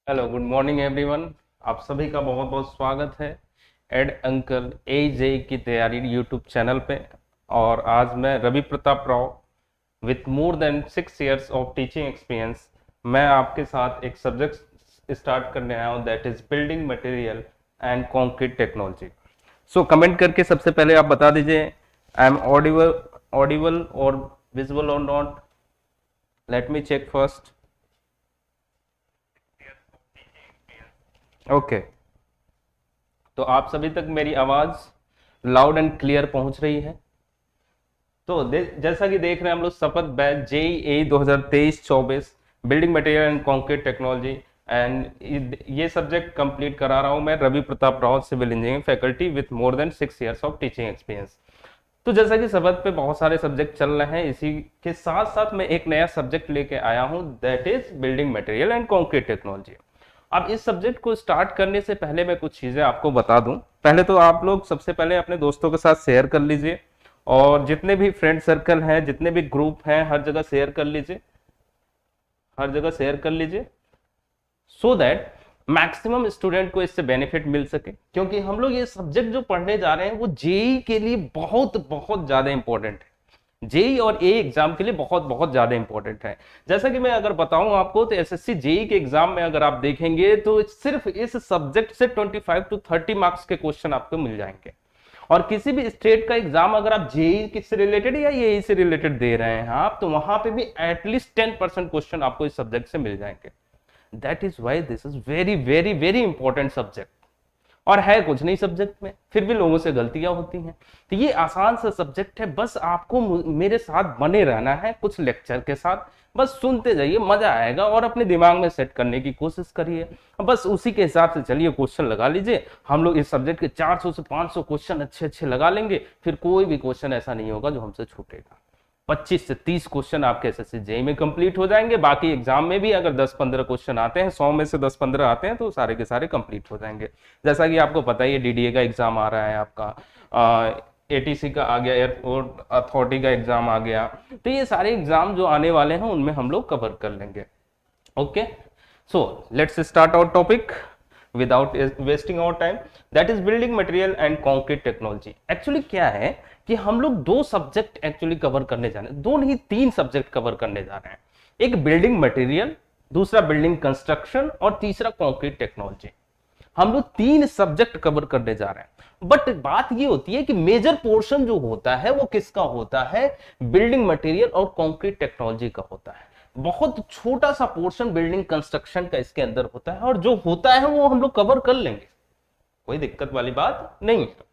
Hello, good morning everyone. आप सभी का बहुत बहुत स्वागत है एड अंकल AJ की तैयारी यूट्यूब चैनल पे। और आज मैं Ravi Pratap Rao with more than 6 years of teaching experience मैं आपके साथ एक सब्जेक्ट स्टार्ट करने आया हूँ, that is building material and concrete technology. So comment करके सबसे पहले आप बता दीजिए आई एम ऑडिबल और visual or not. Let me check first. Okay, तो आप सभी तक मेरी आवाज लाउड एंड क्लियर पहुंच रही है। तो जैसा कि देख रहे हैं हम लोग Shapath batch JEE 2023-24 building material and concrete technology, and ये सब्जेक्ट कंप्लीट करा रहा हूं मैं Ravi Pratap Rao, civil engineering faculty with more than 6 years of teaching experience. तो जैसा कि शपथ पे बहुत सारे सब्जेक्ट चल रहे हैं, इसी के साथ साथ मैं एक नया सब्जेक्ट लेके आया हूं, that is building material and concrete technology. अब इस सब्जेक्ट को स्टार्ट करने से पहले मैं कुछ चीजें आपको बता दूं। पहले तो आप लोग सबसे पहले अपने दोस्तों के साथ शेयर कर लीजिए, और जितने भी फ्रेंड सर्कल हैं, जितने भी ग्रुप हैं, हर जगह शेयर कर लीजिए, हर जगह शेयर कर लीजिए, सो दैट मैक्सिमम स्टूडेंट को इससे बेनिफिट मिल सके। क्योंकि हम लोग ये सब्जेक्ट जो पढ़ने जा रहे हैं वो जेई के लिए बहुत बहुत ज्यादा इंपॉर्टेंट है। जेई और ए एग्जाम के लिए बहुत बहुत ज्यादा इंपॉर्टेंट है। जैसा कि मैं अगर बताऊं आपको, तो एसएससी जेई के एग्जाम में अगर आप देखेंगे तो सिर्फ इस सब्जेक्ट से 25 to 30 मार्क्स के क्वेश्चन आपको मिल जाएंगे। और किसी भी स्टेट का एग्जाम अगर आप जेई से रिलेटेड या एई से रिलेटेड दे रहे हैं आप, तो वहां पे भी एटलीस्ट 10% क्वेश्चन आपको इस सब्जेक्ट से मिल जाएंगे। That is why this is very very very important subject. और है कुछ नहीं सब्जेक्ट में, फिर भी लोगों से गलतियां होती हैं। तो ये आसान सा सब्जेक्ट है, बस आपको मेरे साथ बने रहना है कुछ लेक्चर के साथ। बस सुनते जाइए, मजा आएगा, और अपने दिमाग में सेट करने की कोशिश करिए। बस उसी के हिसाब से चलिए, क्वेश्चन लगा लीजिए। हम लोग इस सब्जेक्ट के 400 से 500 क्वेश्चन अच्छे अच्छे लगा लेंगे, फिर कोई भी क्वेश्चन ऐसा नहीं होगा जो हमसे छूटेगा। 25 से 30 क्वेश्चन आपके एसएससी जेई में कंप्लीट हो जाएंगे। बाकी एग्जाम में भी अगर 10-15 क्वेश्चन आते हैं, 100 में से 10-15 आते हैं, तो सारे के सारे कंप्लीट हो जाएंगे। जैसा कि आपको पता ही है, डीडीए का एग्जाम आ रहा है आपका, एटीसी का आ गया, एयरपोर्ट अथॉरिटी का एग्जाम आ गया। तो ये सारे एग्जाम जो आने वाले हैं उनमें हम लोग कवर कर लेंगे। Okay, so let's start our topic without wasting our time, that is building material and concrete technology. Actually क्या है कि हम लोग दो सब्जेक्ट एक्चुअली कवर करने जा रहे हैं, दो नहीं 3 सब्जेक्ट कवर करने जा रहे हैं। एक बिल्डिंग मटेरियल, दूसरा बिल्डिंग कंस्ट्रक्शन, और तीसरा कंक्रीट टेक्नोलॉजी। हम लोग 3 सब्जेक्ट कवर करने जा रहे हैं। बट बात ये होती है कि मेजर पोर्शन जो होता है वो किसका होता है? बिल्डिंग मटेरियल और कंक्रीट टेक्नोलॉजी का होता है। बहुत छोटा सा पोर्शन बिल्डिंग कंस्ट्रक्शन का इसके अंदर होता है, और जो होता है वो हम लोग कवर कर लेंगे, कोई दिक्कत वाली बात नहीं है।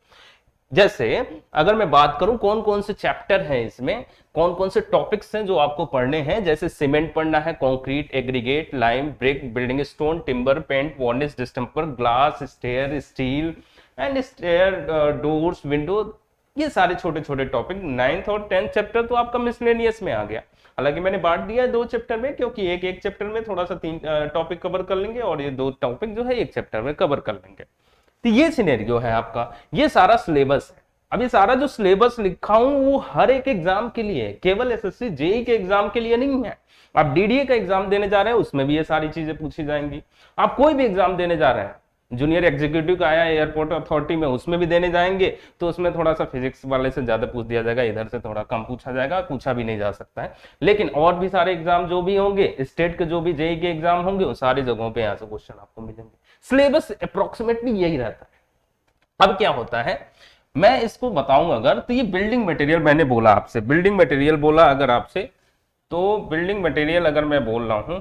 जैसे अगर मैं बात करूं कौन कौन से चैप्टर हैं इसमें, कौन कौन से टॉपिक्स हैं जो आपको पढ़ने हैं, जैसे सीमेंट पढ़ना है, concrete, aggregate, lime, brick, building stone, timber, paint, varnish, distemper, glass, stair, steel and stair, doors, window, ये सारे छोटे छोटे टॉपिक। 9th और 10th चैप्टर तो आपका मिसलेनियस में आ गया। हालांकि मैंने बांट दिया है 2 चैप्टर में, क्योंकि एक एक चैप्टर में थोड़ा सा 3 टॉपिक कवर कर लेंगे, और ये 2 टॉपिक जो है एक चैप्टर में कवर कर लेंगे। तो ये सिनेरियो है आपका, ये सारा सिलेबस है। अब ये सारा जो सिलेबस लिखा हूं वो हर एक एग्जाम के लिए है, केवल एसएससी जेई के एग्जाम के लिए नहीं है। आप डीडीए का एग्जाम देने जा रहे हैं, उसमें भी ये सारी चीजें पूछी जाएंगी। आप कोई भी एग्जाम देने जा रहे हैं, जूनियर एग्जीक्यूटिव का आया एयरपोर्ट अथॉरिटी में, उसमें भी देने जाएंगे, तो उसमें थोड़ा सा फिजिक्स वाले से ज्यादा पूछ दिया जाएगा, इधर से थोड़ा कम पूछा जाएगा, पूछा भी नहीं जा सकता है। लेकिन और भी सारे एग्जाम जो भी होंगे, स्टेट के जो भी जेई के एग्जाम होंगे, उन सारी जगहों पे यहाँ से क्वेश्चन आपको मिलेंगे। सिलेबस अप्रोक्सीमेटली यही रहता है। अब क्या होता है, मैं इसको बताऊंगा अगर, तो ये बिल्डिंग मटेरियल मैंने बोला आपसे, बिल्डिंग मटेरियल बोला अगर आपसे, तो बिल्डिंग मटेरियल अगर मैं बोल रहा हूं,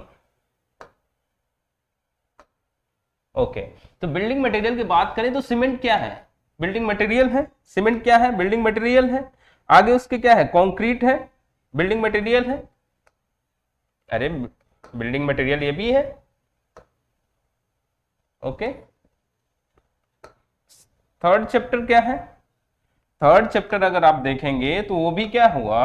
ओके, तो बिल्डिंग मटेरियल की बात करें तो सीमेंट क्या है? बिल्डिंग मटेरियल है। सीमेंट क्या है? बिल्डिंग मटेरियल है। आगे उसके क्या है? कंक्रीट है, बिल्डिंग मटेरियल है। अरे बिल्डिंग मटेरियल ये भी है। ओके, थर्ड चैप्टर क्या है? थर्ड चैप्टर अगर आप देखेंगे तो वो भी क्या हुआ,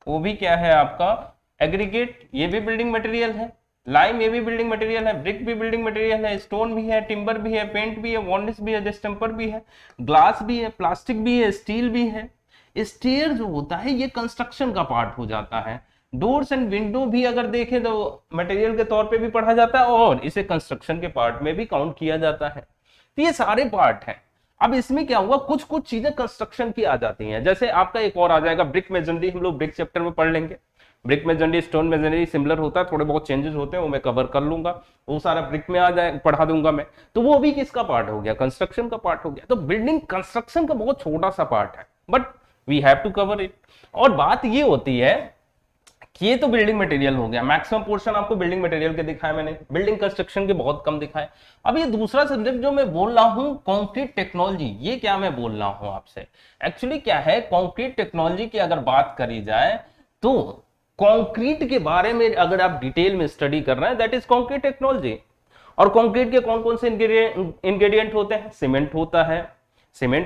वो भी क्या है आपका? एग्रीगेट, ये भी बिल्डिंग मटेरियल है। लाइम, ये भी बिल्डिंग मटेरियल है। ब्रिक भी बिल्डिंग मटेरियल है। स्टोन भी है, टिम्बर भी है, पेंट भी है, वार्निश भी है, डिस्टेंपर भी है, ग्लास भी है, प्लास्टिक भी है, स्टील भी है। स्टेयर जो होता है ये कंस्ट्रक्शन का पार्ट हो जाता है। डोर्स एंड विंडो भी अगर देखें तो मटेरियल के तौर पे भी पढ़ा जाता है और इसे कंस्ट्रक्शन के पार्ट में भी काउंट किया जाता है। तो ये सारे पार्ट हैं। अब इसमें क्या हुआ, कुछ कुछ चीजें कंस्ट्रक्शन की आ जाती हैं, जैसे आपका एक और आ जाएगा ब्रिक मेजनरी, हम लोग ब्रिक चैप्टर में पढ़ लेंगे। Brick masonry stone masonry similar होता है, थोड़े बहुत चेंजेस होते हैं, वो मैं कवर कर लूंगा, वो सारा ब्रिक में आ जाए, पढ़ा दूंगा मैं। तो वो भी किसका पार्ट हो गया, कंस्ट्रक्शन का पार्ट हो गया। तो बिल्डिंग कंस्ट्रक्शन का बहुत छोटा सा पार्ट है, but we have to cover it. और बात ये होती है कि ये तो बिल्डिंग मटेरियल हो गया, मैक्सिमम पोर्शन आपको बिल्डिंग मटेरियल के दिखाया मैंने, बिल्डिंग कंस्ट्रक्शन के बहुत कम दिखाए। अब ये दूसरा सब्जेक्ट जो मैं बोल रहा हूं कंक्रीट टेक्नोलॉजी, ये क्या मैं बोल रहा हूं आपसे, एक्चुअली क्या है, कंक्रीट टेक्नोलॉजी की अगर बात करी जाए तो कंक्रीट के बारे में अगर आप डिटेल में स्टडी कर रहे हैं, दैट इज कंक्रीट टेक्नोलॉजी। और कंक्रीट के कौन कौन से इंग्रेडिएंट होते हैं, सीमेंट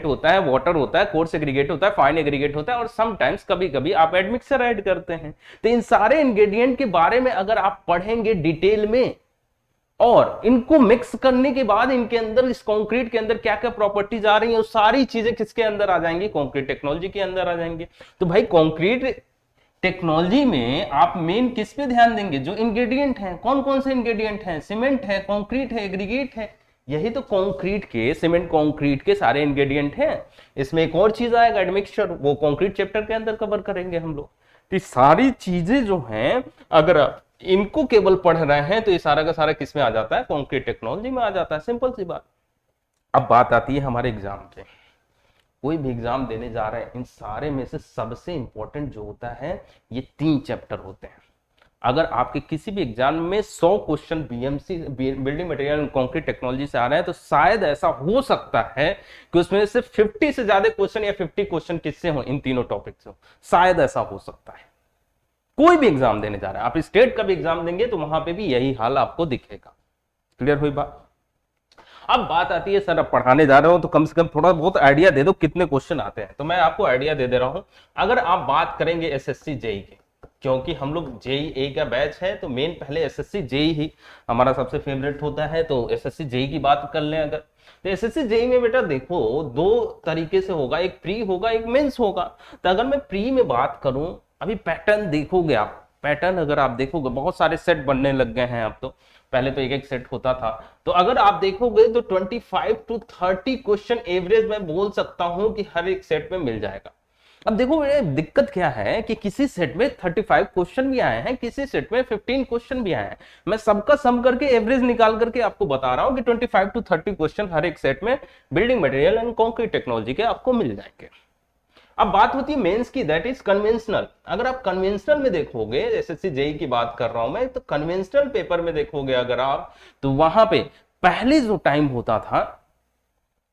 होता है, वाटर होता है, कोर्स एग्रीगेट होता है, फाइन एग्रीगेट होता है, और समटाइम्स कभी कभी आप एडमिक्सर ऐड करते हैं। तो इन सारे इंग्रेडिएंट के बारे में अगर आप पढ़ेंगे डिटेल में और इनको मिक्स करने के बाद इनके अंदर, इस कंक्रीट के अंदर क्या क्या प्रॉपर्टीज आ रही हैं, वो सारी चीजें किसके अंदर आ जाएंगी, कंक्रीट टेक्नोलॉजी के अंदर आ जाएंगे। तो भाई कंक्रीट टेक्नोलॉजी में आप मेन किस पे ध्यान देंगे, जो इंग्रेडिएंट हैं, कौन कौन से इंग्रेडिएंट हैं, सीमेंट है, कंक्रीट है, एग्रीगेट है, यही तो कंक्रीट के, सीमेंट कंक्रीट के सारे इंग्रेडिएंट हैं। इसमें एक और चीज आएगा एडमिक्सचर, वो कंक्रीट चैप्टर के अंदर कवर करेंगे हम लोग। तो सारी चीजें जो हैं अगर आप इनको केवल पढ़ रहे हैं तो ये सारा का सारा किस में आ जाता है, कंक्रीट टेक्नोलॉजी में आ जाता है, सिंपल सी बात। अब बात आती है हमारे एग्जाम पे, कोई भी एग्जाम देने जा रहे हैं, इन सारे में से सबसे इंपॉर्टेंट जो होता है ये 3 चैप्टर होते हैं। अगर आपके किसी भी एग्जाम में 100 question BMC building material and concrete technology से आ रहे हैं, तो शायद ऐसा हो सकता है कि उसमें से 50 से ज्यादा क्वेश्चन या 50 क्वेश्चन किससे हो, इन तीनों टॉपिक से हो, शायद ऐसा हो सकता है। कोई भी एग्जाम देने जा रहे हैं, आप स्टेट का भी एग्जाम देंगे तो वहां पे भी यही हाल आपको दिखेगा। क्लियर हुई बात। अब बात आती है, सर अब पढ़ाने जा रहे हो तो कम से कम थोड़ा बहुत आइडिया दे दो कितने क्वेश्चन आते हैं। तो मैं आपको आइडिया दे रहा हूं। अगर आप बात करेंगे एसएससी जेई की, क्योंकि हम लोग जेई का बैच है, तो मेन पहले एसएससी जेई ही हमारा सबसे फेवरेट होता है, तो एसएससी जेई की बात कर लें अगर, तो एसएससी जेई में बेटा देखो 2 तरीके से होगा, एक प्री होगा, एक मेंस होगा। तो अगर मैं प्री में बात करूं, अभी पैटर्न देखोगे आप, पैटर्न अगर आप देखोगे बहुत सारे सेट बनने लग गए हैं अब तो, पहले तो एक एक सेट होता था। तो अगर आप देखोगे तो 25 to 30 क्वेश्चन एवरेज मैं बोल सकता हूं कि हर एक सेट में मिल जाएगा। अब देखो दिक्कत क्या है कि किसी सेट में 35 क्वेश्चन भी आए हैं, किसी सेट में 15 क्वेश्चन भी आए हैं। मैं सबका सम करके एवरेज निकाल करके आपको बता रहा हूं कि 25 to 30 क्वेश्चन हर एक सेट में building material and concrete technology के आपको मिल जाएंगे। अब बात होती है मेंस की, दैट इज कन्वेंशनल। अगर आप कन्वेंशनल में देखोगे, एसएससी जेई की बात कर रहा हूं मैं, तो कन्वेंशनल पेपर में देखोगे अगर आप, तो वहां पे पहले जो टाइम होता था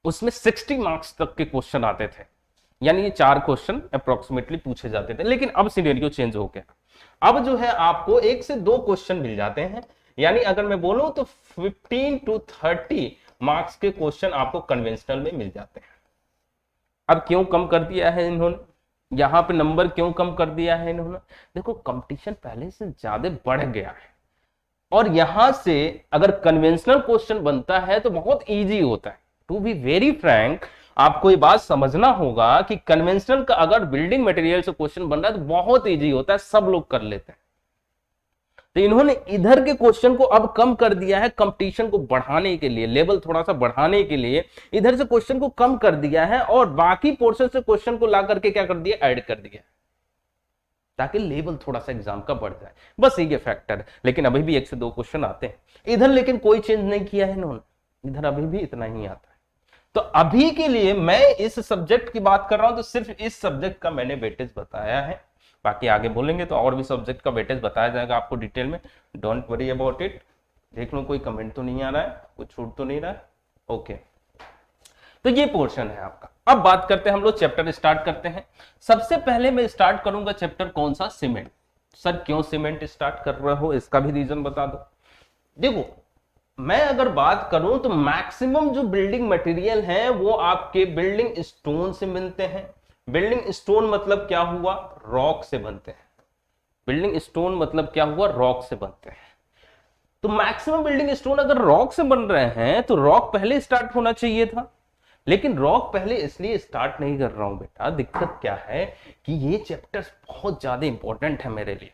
उसमें 60 मार्क्स तक के क्वेश्चन आते थे, यानी ये 4 क्वेश्चन अप्रोक्सीमेटली पूछे जाते थे। लेकिन अब सिनेरियो चेंज हो गया, अब जो है आपको 1 से 2 क्वेश्चन मिल जाते हैं, यानी अगर मैं बोलूं तो 15 to 30 मार्क्स के क्वेश्चन आपको कन्वेंशनल में मिल जाते हैं। अब क्यों कम कर दिया है इन्होंने, यहां पे नंबर क्यों कम कर दिया है इन्होंने, देखो कंपटीशन पहले से ज्यादा बढ़ गया है, और यहां से अगर कन्वेंशनल क्वेश्चन बनता है तो बहुत इजी होता है। टू बी वेरी फ्रैंक, आपको ये बात समझना होगा कि कन्वेंशनल का अगर बिल्डिंग मटेरियल से क्वेश्चन बन रहा है तो बहुत इजी होता है, सब लोग कर लेते हैं। तो इन्होंने इधर के क्वेश्चन को अब कम कर दिया है, कंपटीशन को बढ़ाने के लिए, लेवल थोड़ा सा बढ़ाने के लिए इधर से क्वेश्चन को कम कर दिया है, और बाकी पोर्शन से क्वेश्चन को ला करके क्या कर दिया, ऐड कर दिया, ताकि लेवल थोड़ा सा एग्जाम का बढ़ जाए। बस ये फैक्टर है। लेकिन अभी भी 1 से 2 क्वेश्चन आते हैं इधर, लेकिन कोई चेंज नहीं किया है इन्होंने, इधर अभी भी इतना ही आता है। तो अभी के लिए मैं इस सब्जेक्ट की बात कर रहा हूं, तो सिर्फ इस सब्जेक्ट का मैंने वेटेज बताया है, बाकी आगे बोलेंगे तो और भी सब्जेक्ट का वेटेज बताया जाएगा आपको डिटेल में, डोंट वरी अबाउट इट। देख लो कोई कमेंट तो नहीं आ रहा है, कुछ छूट तो नहीं रहा है, ओके। तो ये पोर्शन है आपका। अब बात करते हैं हम लोग, चैप्टर स्टार्ट करते हैं। सबसे पहले मैं स्टार्ट करूंगा चैप्टर कौन सा, सीमेंट। सर क्यों सीमेंट स्टार्ट कर रहे हो, इसका भी रीजन बता दो। देखो मैं अगर बात करूं तो मैक्सिमम जो बिल्डिंग मटेरियल है वो आपके बिल्डिंग स्टोन से मिलते हैं। बिल्डिंग स्टोन मतलब क्या हुआ, रॉक से बनते हैं। बिल्डिंग स्टोन मतलब क्या हुआ, रॉक से बनते हैं। तो मैक्सिमम बिल्डिंग स्टोन अगर रॉक से बन रहे हैं तो रॉक पहले स्टार्ट होना चाहिए था, लेकिन रॉक पहले इसलिए स्टार्ट नहीं कर रहा हूं बेटा, दिक्कत क्या है कि ये चैप्टर्स बहुत ज्यादा इंपॉर्टेंट है मेरे लिए।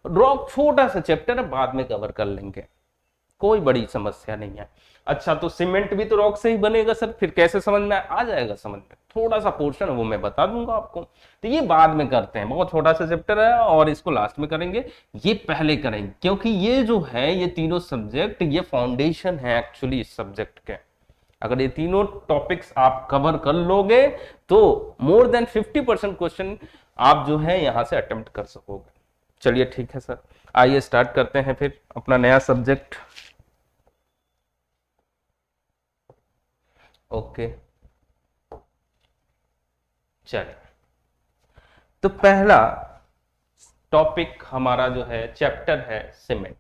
रॉक छोटा सा चैप्टर है, बाद में कवर कर लेंगे, कोई बड़ी समस्या नहीं है। अच्छा, तो सीमेंट भी तो रॉक से ही बनेगा सर, फिर कैसे समझ में आ जाएगा? समझ में थोड़ा सा पोर्शन है वो मैं बता दूंगा आपको, तो ये बाद में करते हैं, बहुत छोटा सा चैप्टर है और इसको लास्ट में करेंगे, ये पहले करेंगे, क्योंकि ये जो है ये तीनों सब्जेक्ट ये फाउंडेशन है एक्चुअली इस सब्जेक्ट के। अगर ये तीनों टॉपिक्स आप कवर कर लोगे तो मोर देन 50% क्वेश्चन आप जो है यहां से अटेम्प्ट कर सकोगे। चलिए ठीक है सर, आइए स्टार्ट करते हैं फिर अपना नया सब्जेक्ट। ओके, चलिए, तो पहला टॉपिक हमारा जो है चैप्टर है सीमेंट।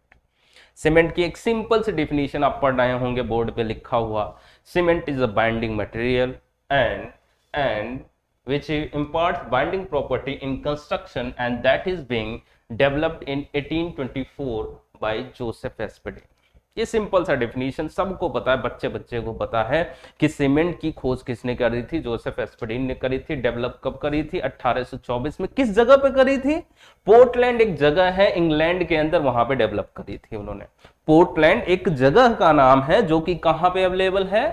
सीमेंट की एक सिंपल सी डिफिनीशन आप पढ़ रहे होंगे, बोर्ड पे लिखा हुआ, cement is a binding material and which imparts binding property in construction and that is being developed in 1824 by Joseph Aspdin। ये सिंपल सा डेफिनेशन सबको पता है, बच्चे बच्चे को पता है कि सीमेंट की खोज किसने करी थी? जोसेफ एस्पडीन ने करी थी। डेवलप कब करी थी? 1824 में। किस जगह पे करी थी? पोर्टलैंड एक जगह है इंग्लैंड के अंदर, वहां पे डेवलप करी थी उन्होंने। पोर्टलैंड एक जगह का नाम है जो कि कहां पे अवेलेबल है?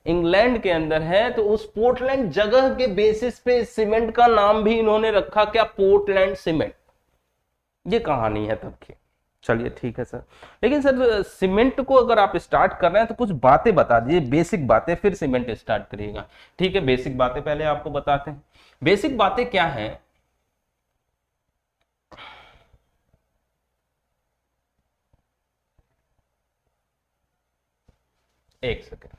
इंग्लैंड के अंदर है। तो उस पोर्टलैंड जगह के बेसिस पे सीमेंट का नाम भी इन्होंने रखा, क्या? Portland cement. ये कहानी है तब की। चलिए ठीक है सर, लेकिन सर सीमेंट को अगर आप स्टार्ट कर रहे हैं तो कुछ बातें बता दीजिए, बेसिक बातें, फिर सीमेंट स्टार्ट करिएगा। ठीक है, बेसिक बातें पहले आपको बताते हैं। बेसिक बातें क्या है? एक सेकेंड,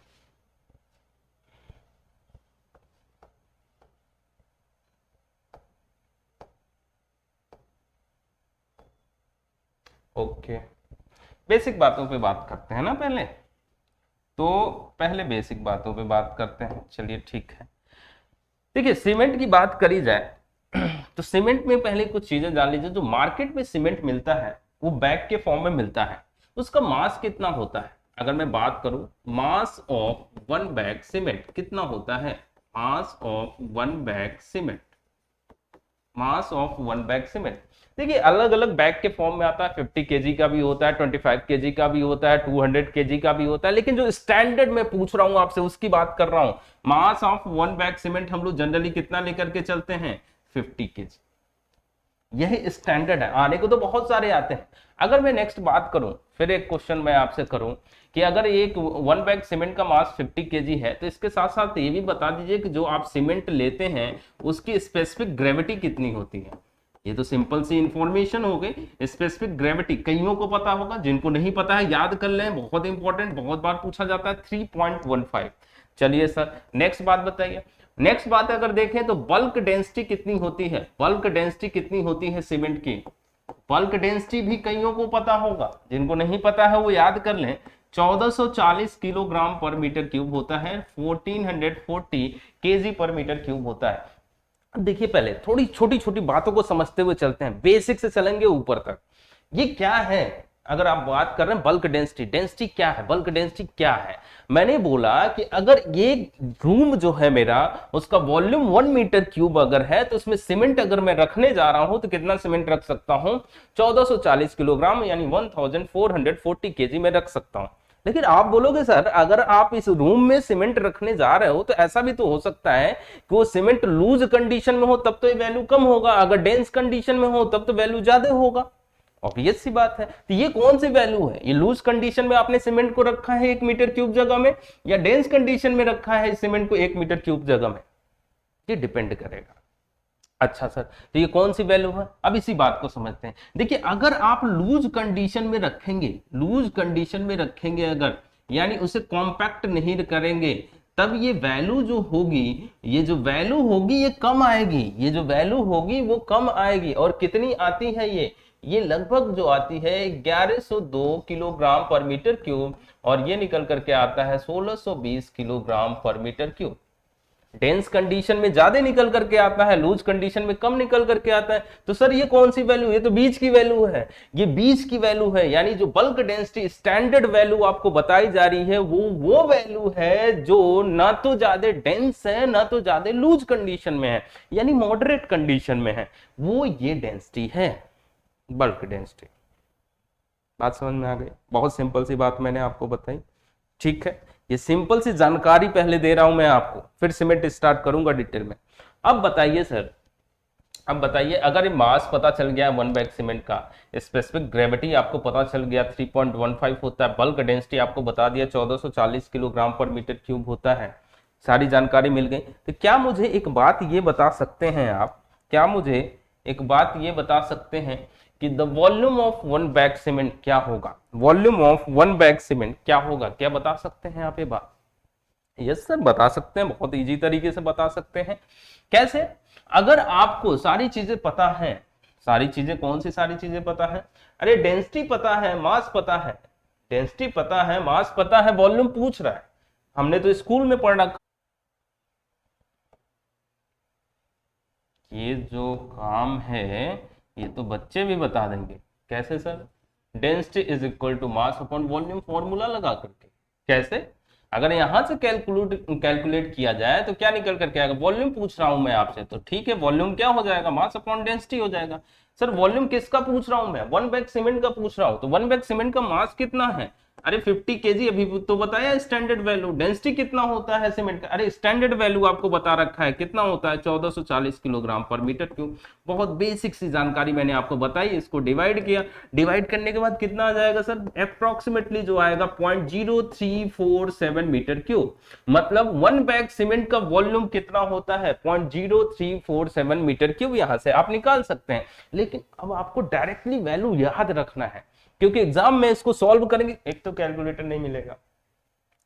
ओके, बेसिक बातों पे बात करते हैं ना पहले, तो पहले बेसिक बातों पे बात करते हैं। चलिए ठीक है, देखिए सीमेंट की बात करी जाए तो सीमेंट में पहले कुछ चीजें जान लीजिए। जो मार्केट में सीमेंट मिलता है वो बैग के फॉर्म में मिलता है। उसका मास कितना होता है? अगर मैं बात करूं, mass of one bag cement कितना होता है? Mass of one bag cement, mass of one bag cement. देखिए अलग अलग बैग के फॉर्म में आता है, 50 केजी का भी होता है, 25 केजी का भी होता है, 200 केजी का भी होता है, लेकिन जो स्टैंडर्ड मैं पूछ रहा हूं आपसे उसकी बात कर रहा हूं। Mass of one bag cement हम लोग जनरली कितना लेकर के चलते हैं? 50 केजी। यही स्टैंडर्ड है। आने को तो बहुत सारे आते हैं। अगर मैं नेक्स्ट बात करूं, फिर एक क्वेश्चन मैं आपसे करूं कि अगर एक वन बैग सीमेंट का मास 50 केजी है तो इसके साथ साथ ये भी बता दीजिए कि जो आप सीमेंट लेते हैं उसकी स्पेसिफिक ग्रेविटी कितनी होती है। ये तो सिंपल सी इंफॉर्मेशन हो गई। स्पेसिफिक ग्रेविटी कईयों को पता होगा, जिनको नहीं पता है याद कर लें, बहुत इंपॉर्टेंट, बहुत बार पूछा जाता है, 3.15। चलिए सर नेक्स्ट बात बताइए। नेक्स्ट बात अगर देखें तो बल्क डेंसिटी कितनी होती है? बल्क डेंसिटी कितनी होती है सीमेंट की? बल्क डेंसिटी भी कईयों को पता होगा, जिनको नहीं पता है वो याद कर लें। 1440 किलोग्राम पर मीटर क्यूब होता है, 1440 केजी पर मीटर क्यूब होता है। देखिए पहले थोड़ी छोटी छोटी बातों को समझते हुए चलते हैं, बेसिक से चलेंगे ऊपर तक। ये क्या है? अगर आप बात कर रहे हैं बल्क डेंसिटी, डेंसिटी क्या है? बल्क डेंसिटी क्या है? मैंने बोला कि अगर ये रूम जो है मेरा उसका वॉल्यूम 1 मीटर क्यूब अगर है तो उसमें सीमेंट अगर मैं रखने जा रहा हूं तो कितना सीमेंट रख सकता हूं? 1440 किलोग्राम यानी 1440 केजी में रख सकता हूं। लेकिन आप बोलोगे सर अगर आप इस रूम में सीमेंट रखने जा रहे हो तो ऐसा भी तो हो सकता है कि वो सीमेंट लूज कंडीशन में हो तब तो ये वैल्यू कम होगा, अगर डेंस कंडीशन में हो तब तो वैल्यू ज्यादा होगा। ऑब्वियस सी बात है। तो ये कौन सी वैल्यू है? ये लूज कंडीशन में आपने सीमेंट को रखा है 1 मीटर क्यूब जगह में, या डेंस कंडीशन में रखा है सीमेंट को 1 मीटर क्यूब जगह में? ये डिपेंड करेगा। अच्छा सर, तो ये कौन सी वैल्यू है? अब इसी बात को समझते हैं। देखिए अगर आप लूज कंडीशन में रखेंगे, लूज कंडीशन में रखेंगे अगर, यानी उसे कॉम्पैक्ट नहीं करेंगे, तब ये वैल्यू जो होगी, ये जो वैल्यू होगी ये कम आएगी। ये जो वैल्यू होगी वो कम आएगी। और कितनी आती है ये लगभग जो आती है 1102 किलोग्राम पर मीटर क्यूब, और ये निकल करके आता है 1620 किलोग्राम पर मीटर क्यूब। डेंस कंडीशन में ज्यादा निकल करके आता है, लूज कंडीशन में कम निकल करके आता है। तो सर ये कौन सी वैल्यू? ये तो बीच की वैल्यू है। ये बीच की वैल्यू है, यानी जो बल्क डेंसिटी स्टैंडर्ड वैल्यू आपको बताई जा रही है वो वैल्यू है जो ना तो ज्यादा डेंस है ना तो ज्यादा लूज कंडीशन में है, यानी मॉडरेट कंडीशन में है, वो ये डेंसिटी है। Bulk density. बात समझ में आ गई? बहुत सिंपल सी बात मैंने आपको बताई, ठीक है। ये सिंपल सी जानकारी पहले दे रहा हूं मैं आपको, फिर सीमेंट स्टार्ट करूंगा डिटेल में। अब बताइए सर, अब बताइए अगर ये मास पता चल गया 1 बैग सीमेंट का, स्पेसिफिक ग्रेविटी आपको पता चल गया 3.15 होता है, बल्क डेंसिटी आपको बता दिया 1440 किलोग्राम पर मीटर क्यूब होता है, सारी जानकारी मिल गई, तो क्या मुझे एक बात ये बता सकते हैं आप, क्या मुझे एक बात ये बता सकते हैं कि the volume of 1 bag cement क्या होगा? वॉल्यूम ऑफ 1 बैग सीमेंट क्या होगा? क्या बता सकते हैं आप ये बात? यस सर, बता सकते हैं, बहुत इजी तरीके से बता सकते हैं। कैसे? अगर आपको सारी चीजें पता है, सारी चीजें कौन सी सारी चीजें पता है? अरे डेंसिटी पता है, मास पता है, डेंसिटी पता है, मास पता है, वॉल्यूम पूछ रहा है, हमने तो स्कूल में पढ़ रखा। ये जो काम है ये तो बच्चे भी बता देंगे। कैसे sir? Density is equal to mass upon volume, formula लगा करके। कैसे? अगर यहां से कैलकुलेट किया जाए तो क्या निकल करके आएगा? वॉल्यूम पूछ रहा हूं मैं आपसे, तो ठीक है, वॉल्यूम क्या हो जाएगा? मास अपॉन डेंसिटी हो जाएगा। सर वॉल्यूम किसका पूछ रहा हूं मैं? 1 बैग सीमेंट का पूछ रहा हूं, तो 1 बैग सीमेंट का मास कितना है? अरे 50 केजी, अभी तो बताया स्टैंडर्ड वैल्यू। डेंसिटी कितना होता है सीमेंट का? अरे स्टैंडर्ड वैल्यू आपको बता रखा है, कितना होता है? 1440 किलोग्राम पर मीटर क्यूब। बहुत बेसिक सी जानकारी मैंने आपको बताई, इसको डिवाइड किया, डिवाइड करने के बाद कितना आ जाएगा सर? अप्रोक्सीमेटली जो आएगा 0.0347 मीटर क्यूब। मतलब 1 बैग सीमेंट का वॉल्यूम कितना होता है? 0.0347 मीटर क्यूब। यहां से आप निकाल सकते हैं, लेकिन अब आपको डायरेक्टली वैल्यू याद रखना है, क्योंकि एग्जाम में इसको सॉल्व करेंगे, एक तो कैलकुलेटर नहीं मिलेगा,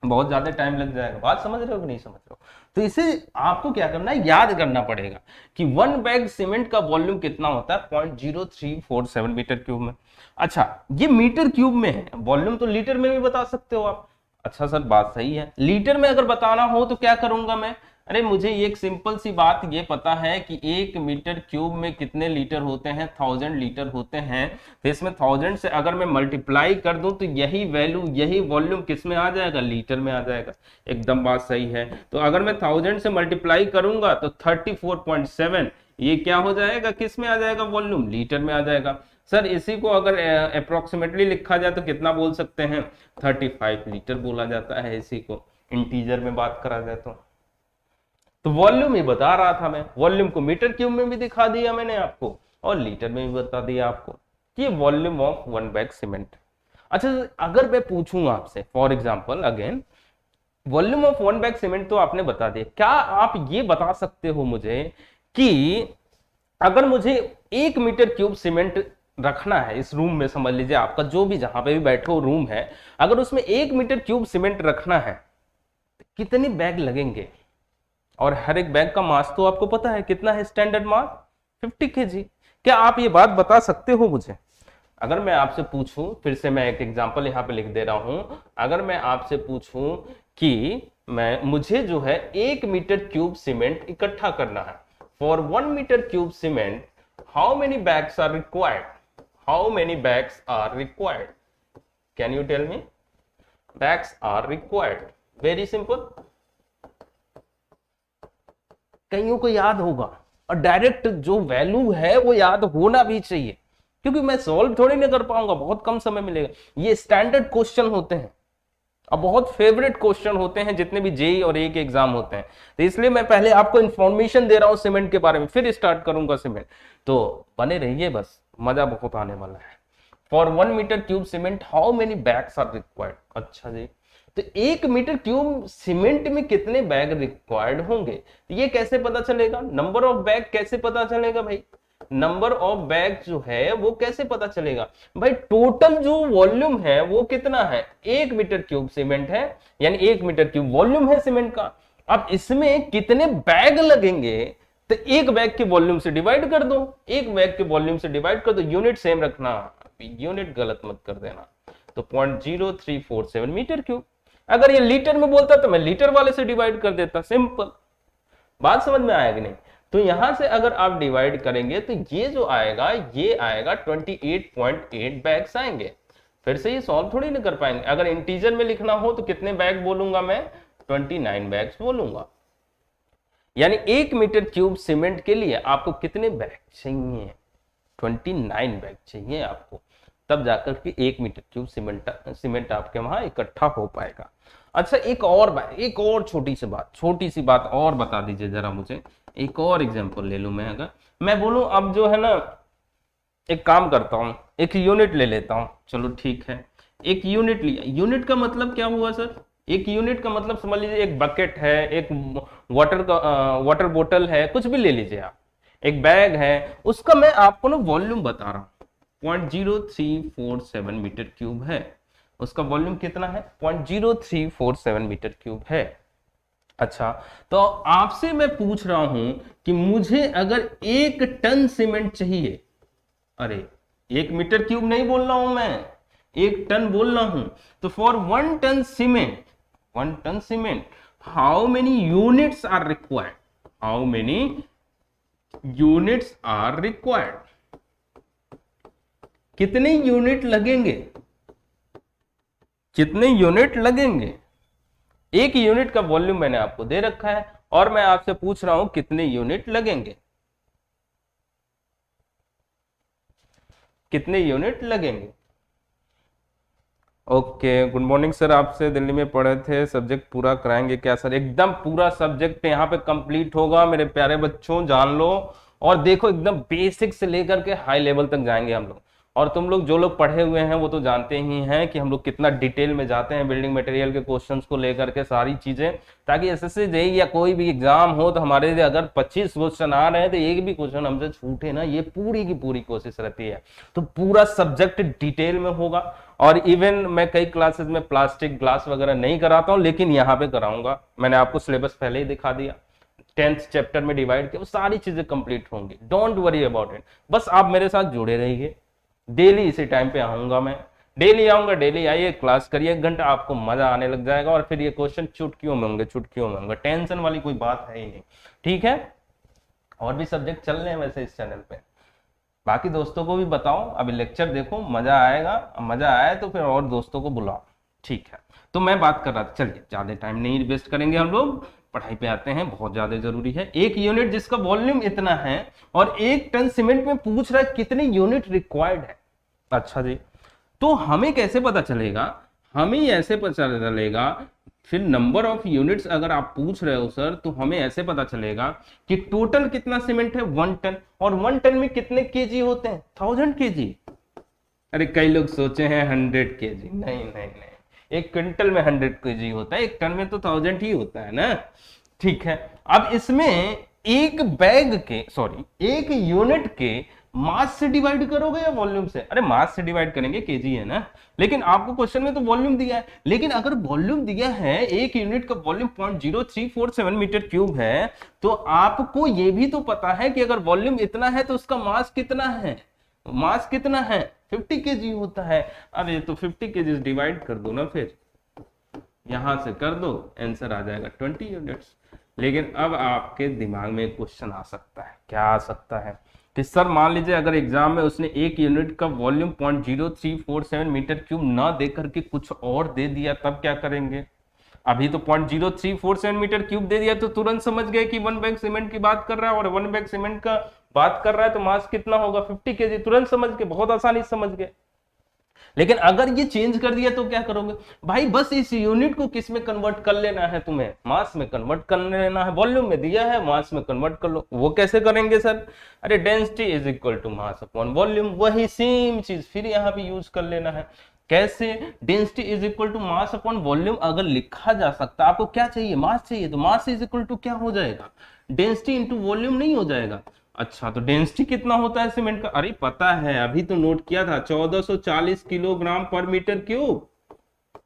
बहुत ज्यादा टाइम लग जाएगा। बात समझ रहे हो कि नहीं समझ रहे हो? तो इसे आपको क्या करना है, याद करना पड़ेगा कि 1 बैग सीमेंट का वॉल्यूम कितना होता है? 0.0347 मीटर क्यूब में। अच्छा, ये मीटर क्यूब में है, वॉल्यूम तो लीटर में भी बता सकते हो आप। अच्छा सर, बात सही है, लीटर में अगर बताना हो तो क्या करूंगा मैं? अरे मुझे एक सिंपल सी बात ये पता है कि 1 मीटर क्यूब में कितने लीटर होते हैं? 1000 लीटर होते हैं। तो इसमें 1000 से अगर मैं मल्टीप्लाई कर दूं तो यही वैल्यू, यही वॉल्यूम किस में आ जाएगा? लीटर में आ जाएगा। एकदम बात सही है। तो अगर मैं 1000 से मल्टीप्लाई करूंगा तो 34.7, ये क्या हो जाएगा? किस में आ जाएगा? वॉल्यूम लीटर में आ जाएगा। सर इसी को अगर अप्रोक्सीमेटली लिखा जाए तो कितना बोल सकते हैं? 35 लीटर बोला जाता है, इसी को इंटीजर में बात करा जाए तो वॉल्यूम ही बता रहा था मैं। वॉल्यूम को मीटर क्यूब में भी दिखा दिया मैंने आपको, और लीटर में भी बता दिया आपको कि वॉल्यूम ऑफ 1 बैग सीमेंट। अच्छा, अगर मैं पूछूं आपसे for example again, volume of 1 bag cement तो आपने बता दिया, क्या आप ये बता सकते हो मुझे कि अगर मुझे 1 मीटर क्यूब सीमेंट रखना है इस रूम में, समझ लीजिए आपका जो भी जहां पे भी बैठे हो रूम है, अगर उसमें 1 मीटर क्यूब सीमेंट रखना है तो कितने बैग लगेंगे? और हर एक बैग का मास तो आपको पता है कितना है? स्टैंडर्ड मास 50 केजी। क्या आप ये बात बता सकते हो मुझे? अगर मैं आपसे पूछूं, फिर से मैं एक एग्जांपल यहां पे लिख दे रहा हूं, अगर मैं आपसे पूछूं कि मुझे जो है 1 मीटर क्यूब सीमेंट इकट्ठा करना है, for 1 metre cube cement how many bags are required? How many bags are required? Can you tell me? Bags are required, very simple. कईयों को याद होगा, और डायरेक्ट जो वैल्यू है वो याद होना भी चाहिए, क्योंकि मैं सॉल्व थोड़ी नहीं कर पाऊंगा, बहुत कम समय मिलेगा। ये स्टैंडर्ड क्वेश्चन होते हैं और बहुत फेवरेट क्वेश्चन होते हैं जितने भी जेई और ए के एग्जाम होते हैं। तो इसलिए मैं पहले आपको इंफॉर्मेशन दे रहा हूं सीमेंट के बारे में, फिर स्टार्ट करूंगा सीमेंट। तो बने रहिए, बस मजा बहुत आने वाला है। For 1 metre cube cement how many bags are required? अच्छा जी, तो 1 मीटर क्यूब सीमेंट में कितने बैग रिक्वायर्ड होंगे, ये कैसे पता चलेगा? नंबर ऑफ बैग कैसे पता चलेगा भाई? नंबर ऑफ बैग जो है वो कैसे पता चलेगा भाई? टोटल जो वॉल्यूम है वो कितना है? 1 मीटर क्यूब सीमेंट है, यानी 1 मीटर क्यूब वॉल्यूम है सीमेंट का। अब इसमें कितने बैग लगेंगे तो 1 बैग के वॉल्यूम से डिवाइड कर दो, 1 बैग के वॉल्यूम से डिवाइड कर दो, यूनिट सेम रखना, यूनिट गलत मत कर देना। तो 0.0347 मीटर क्यूब। अगर ये लीटर में बोलता तो मैं लीटर वाले से डिवाइड कर देता, सिंपल। बात समझ में आएगी नहीं? तो यहां से अगर आप डिवाइड करेंगे तो ये जो आएगा ये आएगा 28.8 बैग्स आएंगे। फिर से ये सॉल्व थोड़ी नहीं कर पाएंगे। अगर इंटीजर में लिखना हो तो कितने बैग बोलूंगा मैं? 29 बैग्स बोलूंगा। यानी 1 मीटर क्यूब सीमेंट के लिए आपको कितने बैग चाहिए? 29 बैग चाहिए आपको, तब जाकर के 1 मीटर क्यूब सीमेंट आपके वहां इकट्ठा हो पाएगा। अच्छा एक और छोटी सी बात और बता दीजिए जरा मुझे, एक और एग्जांपल ले लूं मैं, अगर मैं बोलूं अब जो है ना, एक काम करता हूं, एक यूनिट ले लेता हूं, चलो ठीक है, एक यूनिट लिया। यूनिट का मतलब क्या हुआ सर? एक यूनिट का मतलब समझ लीजिए एक बकेट है, एक वाटर बोतल है, कुछ भी ले लीजिए आप, एक बैग है, उसका मैं आपको ना वॉल्यूम बता रहा हूं, 0.0347 मीटर क्यूब है। उसका वॉल्यूम कितना है? 0.0347 मीटर क्यूब है। अच्छा, तो आपसे मैं पूछ रहा हूं कि मुझे अगर 1 टन सीमेंट चाहिए, अरे 1 मीटर क्यूब नहीं बोल रहा हूं मैं, 1 टन बोल रहा हूं, तो for 1 ton cement, 1 ton cement how many units are required? How many units are required? कितने यूनिट लगेंगे? कितने यूनिट लगेंगे? 1 यूनिट का वॉल्यूम मैंने आपको दे रखा है और मैं आपसे पूछ रहा हूं कितने यूनिट लगेंगे, कितने यूनिट लगेंगे? ओके, गुड मॉर्निंग सर, आपसे दिल्ली में पढ़े थे, सब्जेक्ट पूरा कराएंगे क्या सर? एकदम पूरा सब्जेक्ट यहाँ पे कंप्लीट होगा मेरे प्यारे बच्चों, जान लो और देखो, एकदम बेसिक से लेकर के हाई लेवल तक जाएंगे हम लोग। और तुम लोग जो लोग पढ़े हुए हैं वो तो जानते ही हैं कि हम लोग कितना डिटेल में जाते हैं बिल्डिंग मटेरियल के क्वेश्चंस को लेकर के, सारी चीजें, ताकि एसएससी जेईई या कोई भी एग्जाम हो तो हमारे लिए अगर 25 क्वेश्चन आ रहे हैं तो एक भी क्वेश्चन हमसे छूटे ना, ये पूरी की पूरी कोशिश रहती है। तो पूरा सब्जेक्ट डिटेल में होगा। और इवन मैं कई क्लासेस में प्लास्टिक ग्लास वगैरह नहीं कराता हूं, लेकिन यहाँ पे कराऊंगा। मैंने आपको सिलेबस पहले ही दिखा दिया, 10th चैप्टर में डिवाइड किया, वो सारी चीजें कंप्लीट होंगी, डोंट वरी अबाउट इट। बस आप मेरे साथ जुड़े रहिए, डेली इसी टाइम पे आऊंगा मैं, डेली आऊंगा, डेली आइए, क्लास करिए 1 घंटा, आपको मजा आने लग जाएगा। और फिर ये क्वेश्चन चुटकियों में होंगे, चुटकियों में होंगे, टेंशन वाली कोई बात है ही नहीं, ठीक है। और भी सब्जेक्ट चल रहे हैं वैसे इस चैनल पे, बाकी दोस्तों को भी बताओ, अभी लेक्चर देखो, मजा आएगा, मजा आए तो फिर और दोस्तों को बुलाओ, ठीक है। तो मैं बात कर रहा था, चलिए ज्यादा टाइम नहीं वेस्ट करेंगे, हम लोग पढ़ाई पे आते हैं, बहुत ज्यादा जरूरी है। 1 यूनिट जिसका वॉल्यूम इतना है और 1 टन सीमेंट में पूछ रहा है कितने यूनिट रिक्वायर्ड है। अच्छा जी, तो हमें कैसे पता चलेगा? हमें ऐसे पता चलेगा, फिर नंबर ऑफ यूनिट्स अगर आप पूछ रहे हो सर, तो हमें ऐसे पता चलेगा कि टोटल कितना सीमेंट है, 1 टन, और 1 टन में कितने केजी होते हैं, 1000 केजी। अरे कई लोग सोचे हैं 100 केजी, नहीं नहीं नहीं, 1 क्विंटल में 100 केजी होता है, 1 टन में तो 1000 ही होता है ना, ठीक है। अब इसमें एक यूनिट के मास से डिवाइड करोगे या वॉल्यूम से? अरे मास से डिवाइड करेंगे, केजी है ना, लेकिन आपको क्वेश्चन में तो वॉल्यूम दिया है। लेकिन अगर वॉल्यूम दिया है, 1 यूनिट का वॉल्यूम 0.0347 मीटर क्यूब है, तो आपको यह भी तो पता है कि अगर वॉल्यूम इतना है तो उसका मास कितना है? मास कितना है? 50 केजी होता है। अरे तो 50 केजी डिवाइड कर दो ना, फिर यहां से कर दो, आंसर आ जाएगा 20 यूनिट्स। लेकिन अब आपके दिमाग में एक क्वेश्चन आ सकता है, क्या आ सकता है कि सर मान लीजिए अगर एग्जाम में उसने 1 यूनिट का वॉल्यूम 0.0347 मीटर क्यूब ना दे करके कुछ और दे दिया, तब क्या करेंगे? अभी तो 0.0347 मीटर क्यूब दे दिया तो तुरंत समझ गए कि 1 बैग सीमेंट की बात कर रहा है, और 1 बैग सीमेंट का बात कर रहा है तो मास कितना होगा, 50 केजी, तुरंत समझ गए, बहुत आसानी से समझ गए। लेकिन अगर ये चेंज कर दिया तो क्या करोगे भाई? बस इस यूनिट को किस में कन्वर्ट कर लेना है, तुम्हें मास में कन्वर्ट कर लेना है। वॉल्यूम में दिया है, मास में कन्वर्ट कर लो। वो कैसे करेंगे सर? अरे density is equal to mass upon volume, वही सेम चीज फिर यहाँ पे यूज कर लेना है। कैसे? Density is equal to mass upon volume अगर लिखा जा सकता, आपको क्या चाहिए? मास चाहिए, तो मास इज इक्वल टू क्या हो जाएगा? डेंसिटी इंटू वॉल्यूम नहीं हो जाएगा? अच्छा, तो डेंसिटी कितना होता है सीमेंट का? अरे पता है, अभी तो नोट किया था, 1440 किलोग्राम पर मीटर क्यूब।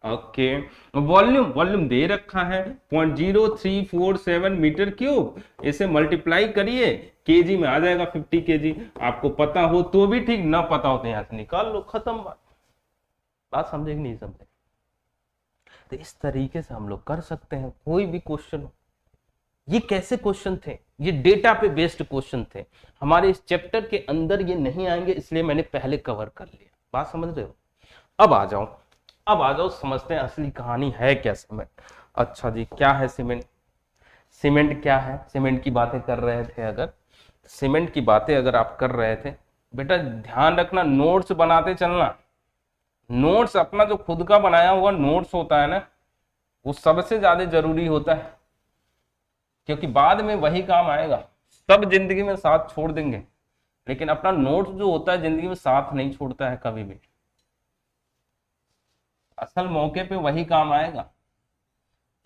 ओके, वॉल्यूम दे रखा है 0.0347 मीटर क्यूब, इसे मल्टीप्लाई करिए, केजी में आ जाएगा 50 केजी। आपको पता हो तो भी ठीक, ना पता हो तो यहां से निकाल लो, खत्म बात समझे कि नहीं समझे? तो इस तरीके से हम लोग कर सकते हैं कोई भी क्वेश्चन। ये कैसे क्वेश्चन थे? ये डेटा पे बेस्ड क्वेश्चन थे, हमारे इस चैप्टर के अंदर ये नहीं आएंगे, इसलिए मैंने पहले कवर कर लिया। बात समझ रहे हो? अब आ जाओ समझते हैं असली कहानी है क्या सीमेंट। अच्छा जी, क्या है सीमेंट? सीमेंट क्या है? सीमेंट की बातें कर रहे थे, अगर सीमेंट की बातें अगर आप कर रहे थे बेटा ध्यान रखना, नोट्स बनाते चलना। नोट्स अपना जो खुद का बनाया हुआ नोट्स होता है ना, वो सबसे ज्यादा जरूरी होता है, क्योंकि बाद में वही काम आएगा। सब जिंदगी में साथ छोड़ देंगे, लेकिन अपना नोट्स जो होता है जिंदगी में साथ नहीं छोड़ता है कभी भी। असल मौके पे वही काम आएगा।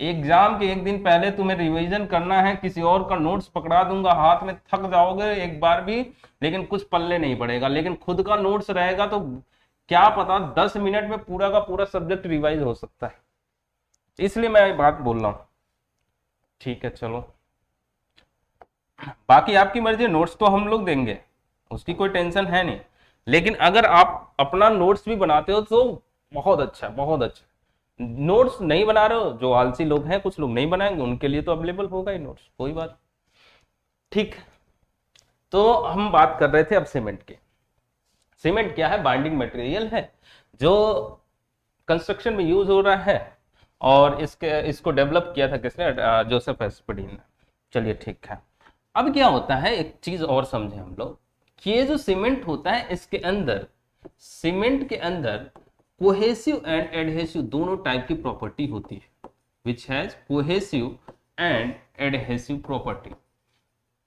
एग्जाम के एक दिन पहले तुम्हें रिवीजन करना है, किसी और का नोट्स पकड़ा दूंगा हाथ में, थक जाओगे एक बार भी, लेकिन कुछ पल्ले नहीं पड़ेगा। लेकिन खुद का नोट्स रहेगा तो क्या पता 10 मिनट में पूरा का पूरा सब्जेक्ट रिवाइज हो सकता है। इसलिए मैं ये बात बोल रहा हूं। ठीक है चलो, बाकी आपकी मर्जी, नोट्स तो हम लोग देंगे, उसकी कोई टेंशन है नहीं। लेकिन अगर आप अपना नोट्स भी बनाते हो तो बहुत अच्छा, बहुत अच्छा। नोट्स नहीं बना रहे हो, जो आलसी लोग हैं, कुछ लोग नहीं बनाएंगे, उनके लिए तो अवेलेबल होगा ही नोट्स, कोई बात। ठीक, तो हम बात कर रहे थे अब सीमेंट की। सीमेंट क्या है? बाइंडिंग मटेरियल है जो कंस्ट्रक्शन में यूज हो रहा है, और इसको डेवलप किया था किसने? जोसेफ एस्पडीन ने। चलिए ठीक है। अब क्या होता है, एक चीज और समझे हम लोग, कि ये जो सीमेंट होता है इसके अंदर, सीमेंट के अंदर कोहेसिव एंड एडहेसिव दोनों टाइप की प्रॉपर्टी होती है, which has cohesive and adhesive property.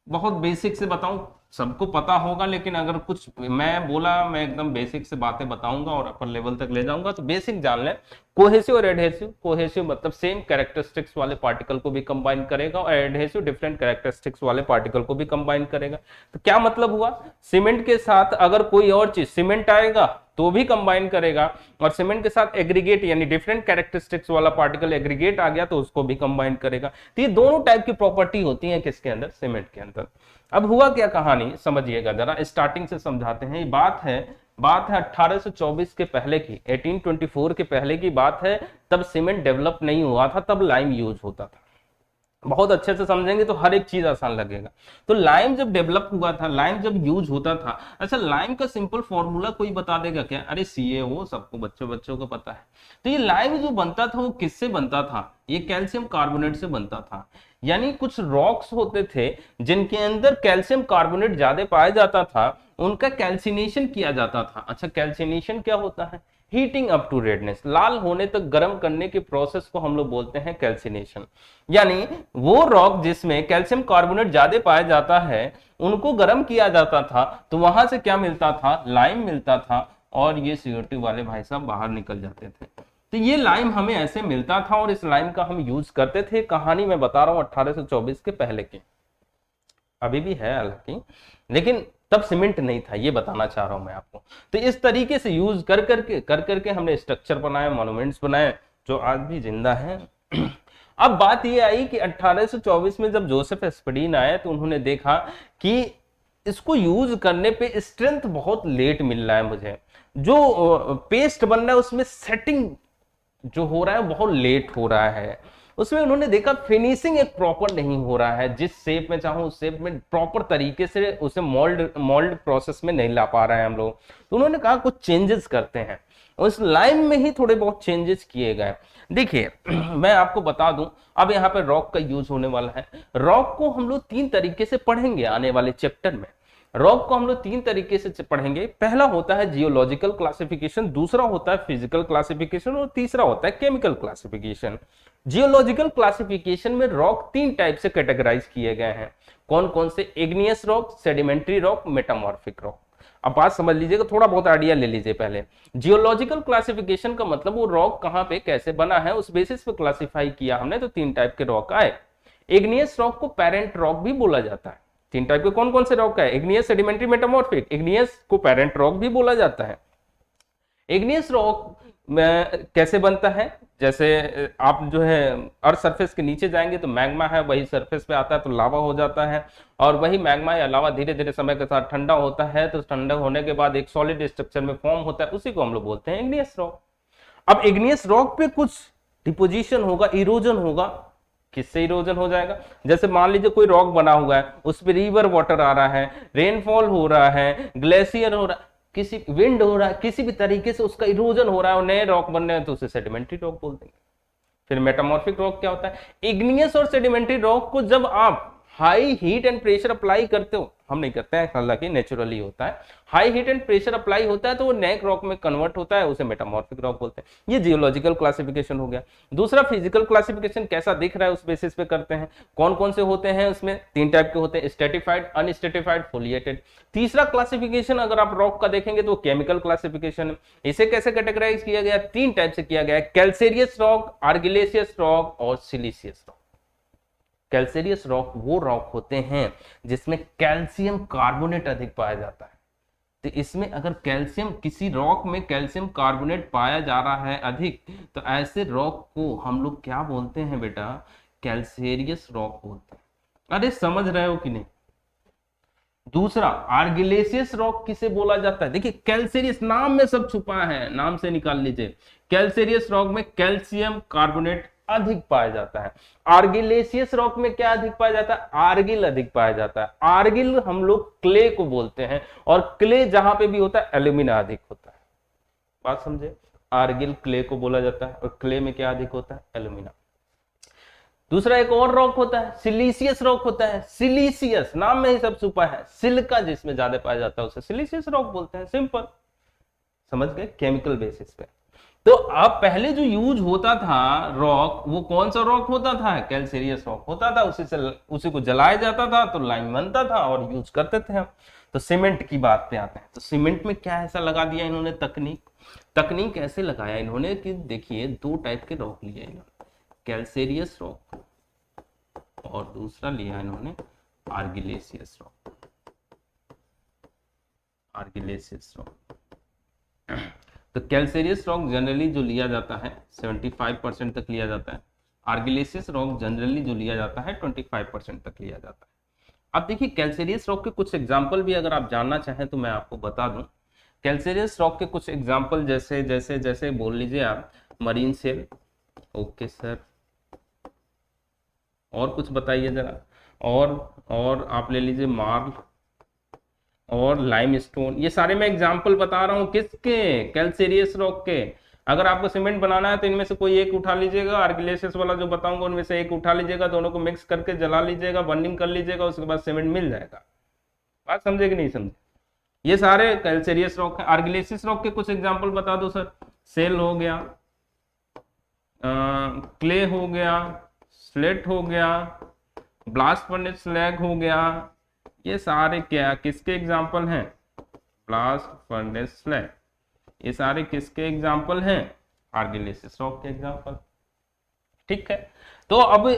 बहुत बेसिक से बताऊं, सबको पता होगा, लेकिन अगर कुछ मैं बोला, मैं एकदम बेसिक से बातें बताऊंगा और अपर लेवल तक ले जाऊंगा, तो बेसिक जान लें। कोहेसिव और एडहेसिव, कोहेसिव मतलब सेम कैरेक्टरिस्टिक्स वाले पार्टिकल को भी कंबाइन करेगा, और एडहेसिव डिफरेंट कैरेक्टरिस्टिक्स वाले पार्टिकल को भी कंबाइन करेगा। तो क्या मतलब हुआ? सीमेंट के साथ अगर कोई और चीज, सीमेंट आएगा तो भी कंबाइन करेगा, और सीमेंट के साथ एग्रीगेट यानी डिफरेंट कैरेक्टरिस्टिक्स वाला पार्टिकल एग्रीगेट आ गया तो उसको भी कंबाइन करेगा। तो ये दोनों टाइप की प्रॉपर्टी होती है किसके अंदर? सीमेंट के अंदर। अब हुआ क्या कहानी, समझिएगा जरा, स्टार्टिंग से समझाते हैं। ये बात है 1824 के पहले की, 1824 के पहले की बात है। तब सीमेंट डेवलप नहीं हुआ था, तब लाइम यूज होता था। बहुत अच्छे से समझेंगे तो हर एक चीज आसान लगेगा। तो लाइम जब डेवलप हुआ था, लाइम जब यूज होता था, अच्छा लाइम का सिंपल फॉर्मूला कोई बता देगा क्या? अरे CaO, सबको बच्चों को पता है। तो ये लाइम जो बनता था वो किससे बनता था? ये कैल्शियम कार्बोनेट से बनता था। यानी कुछ रॉक्स होते थे जिनके अंदर कैल्शियम कार्बोनेट ज्यादा पाया जाता था, उनका कैल्सिनेशन किया जाता था। अच्छा, कैल्सिनेशन क्या होता है? हीटिंग अप टू रेडनेस, लाल होने तक गर्म करने के प्रोसेस को हम लोग बोलते हैं कैल्सिनेशन। यानी वो रॉक जिसमें कैल्शियम कार्बोनेट ज्यादा पाया जाता है, उनको गर्म किया जाता था, तो वहां से क्या मिलता था? लाइम मिलता था, और ये CO2 वाले भाई साहब बाहर निकल जाते थे। तो ये लाइम हमें ऐसे मिलता था, और इस लाइम का हम यूज करते थे। कहानी मैं बता रहा हूं 1824 के पहले की, अभी भी है हालांकि, लेकिन तब सीमेंट नहीं था, ये बताना चाह रहा हूं मैं आपको। तो इस तरीके से यूज कर करके हमने स्ट्रक्चर बनाए, मॉन्यूमेंट्स बनाए, जो आज भी जिंदा हैं। अब बात ये आई कि 1824 में जब जोसेफ एस्पडीन आए, तो उन्होंने देखा कि इसको यूज करने पे स्ट्रेंथ बहुत लेट मिल रहा है मुझे, जो पेस्ट बन रहा है उसमें सेटिंग जो हो रहा है बहुत लेट हो रहा है। उसमें उन्होंने देखा फिनिशिंग एक प्रॉपर नहीं हो रहा है, जिस शेप में चाहूं उस शेप में प्रॉपर तरीके से उसे मोल्ड प्रोसेस में नहीं ला पा रहे हैं हम लोग। तो उन्होंने कहा कुछ चेंजेस करते हैं, उस लाइन में ही थोड़े बहुत चेंजेस किए गए। देखिए मैं आपको बता दूं, अब यहाँ पे रॉक का यूज होने वाला है। रॉक को हम लोग 3 तरीके से पढ़ेंगे आने वाले चैप्टर में। रॉक को हम लोग 3 तरीके से पढ़ेंगे। पहला होता है जियोलॉजिकल क्लासिफिकेशन, दूसरा होता है फिजिकल क्लासिफिकेशन, और तीसरा होता है केमिकल क्लासिफिकेशन। जियोलॉजिकल क्लासिफिकेशन में रॉक 3 टाइप से कैटेगराइज किए गए हैं। कौन कौन से? Igneous rock, sedimentary rock, metamorphic rock. अब बात समझ लीजिएगा, थोड़ा बहुत आइडिया ले लीजिए पहले। जियोलॉजिकल क्लासिफिकेशन का मतलब वो रॉक कहां पे कैसे बना है, उस बेसिस पे क्लासिफाई किया हमने, तो 3 टाइप के रॉक आए। इग्नियस रॉक को पेरेंट रॉक भी बोला जाता है। 3 टाइप के कौन कौन से रॉक है? Igneous, sedimentary, metamorphic. इग्नियस को पेरेंट रॉक भी बोला जाता है। इग्नियस रॉक में कैसे बनता है? जैसे आप जो है अर्थ सरफेस के नीचे जाएंगे तो मैग्मा है, वही सरफेस पे आता है तो लावा हो जाता है, और वही मैग्मा या लावा धीरे धीरे समय के साथ ठंडा होता है, तो ठंडा होने के बाद एक सॉलिड स्ट्रक्चर में फॉर्म होता है, उसी को हम लोग बोलते हैं इग्नियस रॉक। अब इग्नियस रॉक पे कुछ डिपोजिशन होगा, इरोजन होगा। किससे इरोजन हो जाएगा? जैसे मान लीजिए कोई रॉक बना हुआ है, उस पर रिवर वाटर आ रहा है, रेनफॉल हो रहा है, ग्लेशियर हो रहा है, किसी विंड हो रहा है, किसी भी तरीके से उसका इरोजन हो रहा है और नए रॉक बन रहे हैं, तो उसे सेडिमेंट्री रॉक बोल देंगे। फिर मेटामॉर्फिक रॉक क्या होता है? इग्नियस और सेडिमेंट्री रॉक को जब आप high heat and pressure apply करते हो, हम नहीं करते हैं, हालांकि नेचुरली होता है, high heat and pressure apply होता है तो वो नेक रॉक में कन्वर्ट होता है, उसे मेटामॉर्फिक रॉक बोलते हैं। ये जियोलॉजिकल क्लासिफिकेशन हो गया। दूसरा फिजिकल क्लासिफिकेशन कैसा दिख रहा है उस बेसिस पे करते हैं। कौन कौन से होते हैं उसमें, 3 टाइप के होते हैं, स्ट्रेटिफाइड, अनस्ट्रेटिफाइड, फोलिएटेड। तीसरा क्लासिफिकेशन अगर आप रॉक का देखेंगे तो केमिकल क्लासिफिकेशन है। इसे कैसे कैटेगराइज किया गया, 3 टाइप से किया गया है, कैल्सेरियस रॉक, आर्गिलेशियस रॉक और सिलिशियस रॉक। कैल्सेरियस रॉक वो रॉक होते हैं जिसमें कैल्शियम कार्बोनेट अधिक पाया जाता है। तो इसमें अगर कैल्शियम, किसी रॉक में कैल्शियम कार्बोनेट पाया जा रहा है अधिक, तो ऐसे रॉक को हम लोग क्या बोलते हैं बेटा, कैल्सेरियस रॉक बोलते हैं। अरे समझ रहे हो कि नहीं। दूसरा आर्गिलेशियस रॉक किसे बोला जाता है, देखिए कैल्सेरियस नाम में सब छुपा है, नाम से निकाल लीजिए। कैल्सेरियस रॉक में कैल्शियम कार्बोनेट अधिक पाया जाता है। आर्गिलेशियस रॉक में क्या अधिक पाया जाता है, आर्गिल अधिक पाया जाता है। आर्गिल हम लोग क्ले को बोलते हैं, और क्ले जहां पे भी होता है एल्यूमिना अधिक होता है। बात समझे, आर्गिल क्ले को बोला जाता है, और क्ले में क्या अधिक होता है, एल्यूमिना। दूसरा एक और रॉक होता है, सिलिशियस रॉक होता है। सिलिशियस नाम में ही सब छुपा है, सिलिका जिसमें ज्यादा पाया जाता है उसे सिलिशियस रॉक बोलते हैं। सिंपल, समझ गए, केमिकल बेसिस पे। तो अब पहले जो यूज होता था रॉक, वो कौन सा रॉक होता था, कैल्सेरियस रॉक होता था। उसी को जलाया जाता था तो लाइम बनता था और यूज करते थे हम। तो सीमेंट की बात पे आते हैं, तो सीमेंट में क्या ऐसा लगा दिया इन्होंने तकनीक ऐसे लगाया इन्होंने कि देखिए 2 टाइप के रॉक लिए इन्होंने, कैल्सेरियस रॉक और दूसरा लिया इन्होंने आर्गिलेशियस रॉक। तो कैल्सेरियस रॉक जनरली जो लिया जाता है 75% तक लिया जाता है। आर्गिलेशियस रॉक जनरली जो लिया जाता है 25% तक लिया जाता है। अब देखिए कैल्सेरियस रॉक के कुछ एग्जाम्पल भी अगर आप जानना चाहें तो मैं आपको बता दूं। कैल्सेरियस रॉक के कुछ एग्जाम्पल जैसे जैसे जैसे बोल लीजिए आप, मरीन शेल, ओके सर, और कुछ बताइए जरा, और आप ले लीजिए मार्ल और लाइमस्टोन। ये सारे मैं एग्जांपल बता रहा हूँ किसके, कैल्सेरियस रॉक के। अगर आपको सीमेंट बनाना है तो इनमें से कोई एक उठा लीजिएगा, आर्गिलेशियस वाला जो बताऊंगा उनमें से एक उठा लीजिएगा, दोनों को मिक्स करके जला लीजिएगा, बर्निंग कर लीजिएगा, उसके बाद सीमेंट मिल जाएगा। बात समझे कि नहीं समझे। ये सारे कैल्सेरियस रॉक है। आर्गिलेशियस रॉक के कुछ एग्जाम्पल बता दो सर। सेल हो गया, क्ले हो गया, स्लेट हो गया, ब्लास्ट फर्नेस स्लैग हो गया। ये सारे क्या किसके एग्जाम्पल हैं, ब्लास्ट फर्नेस स्लैग, ये सारे किसके एग्जाम्पल हैं, आर्गिलेशियस रॉक के एग्जाम्पल। ठीक है, तो अब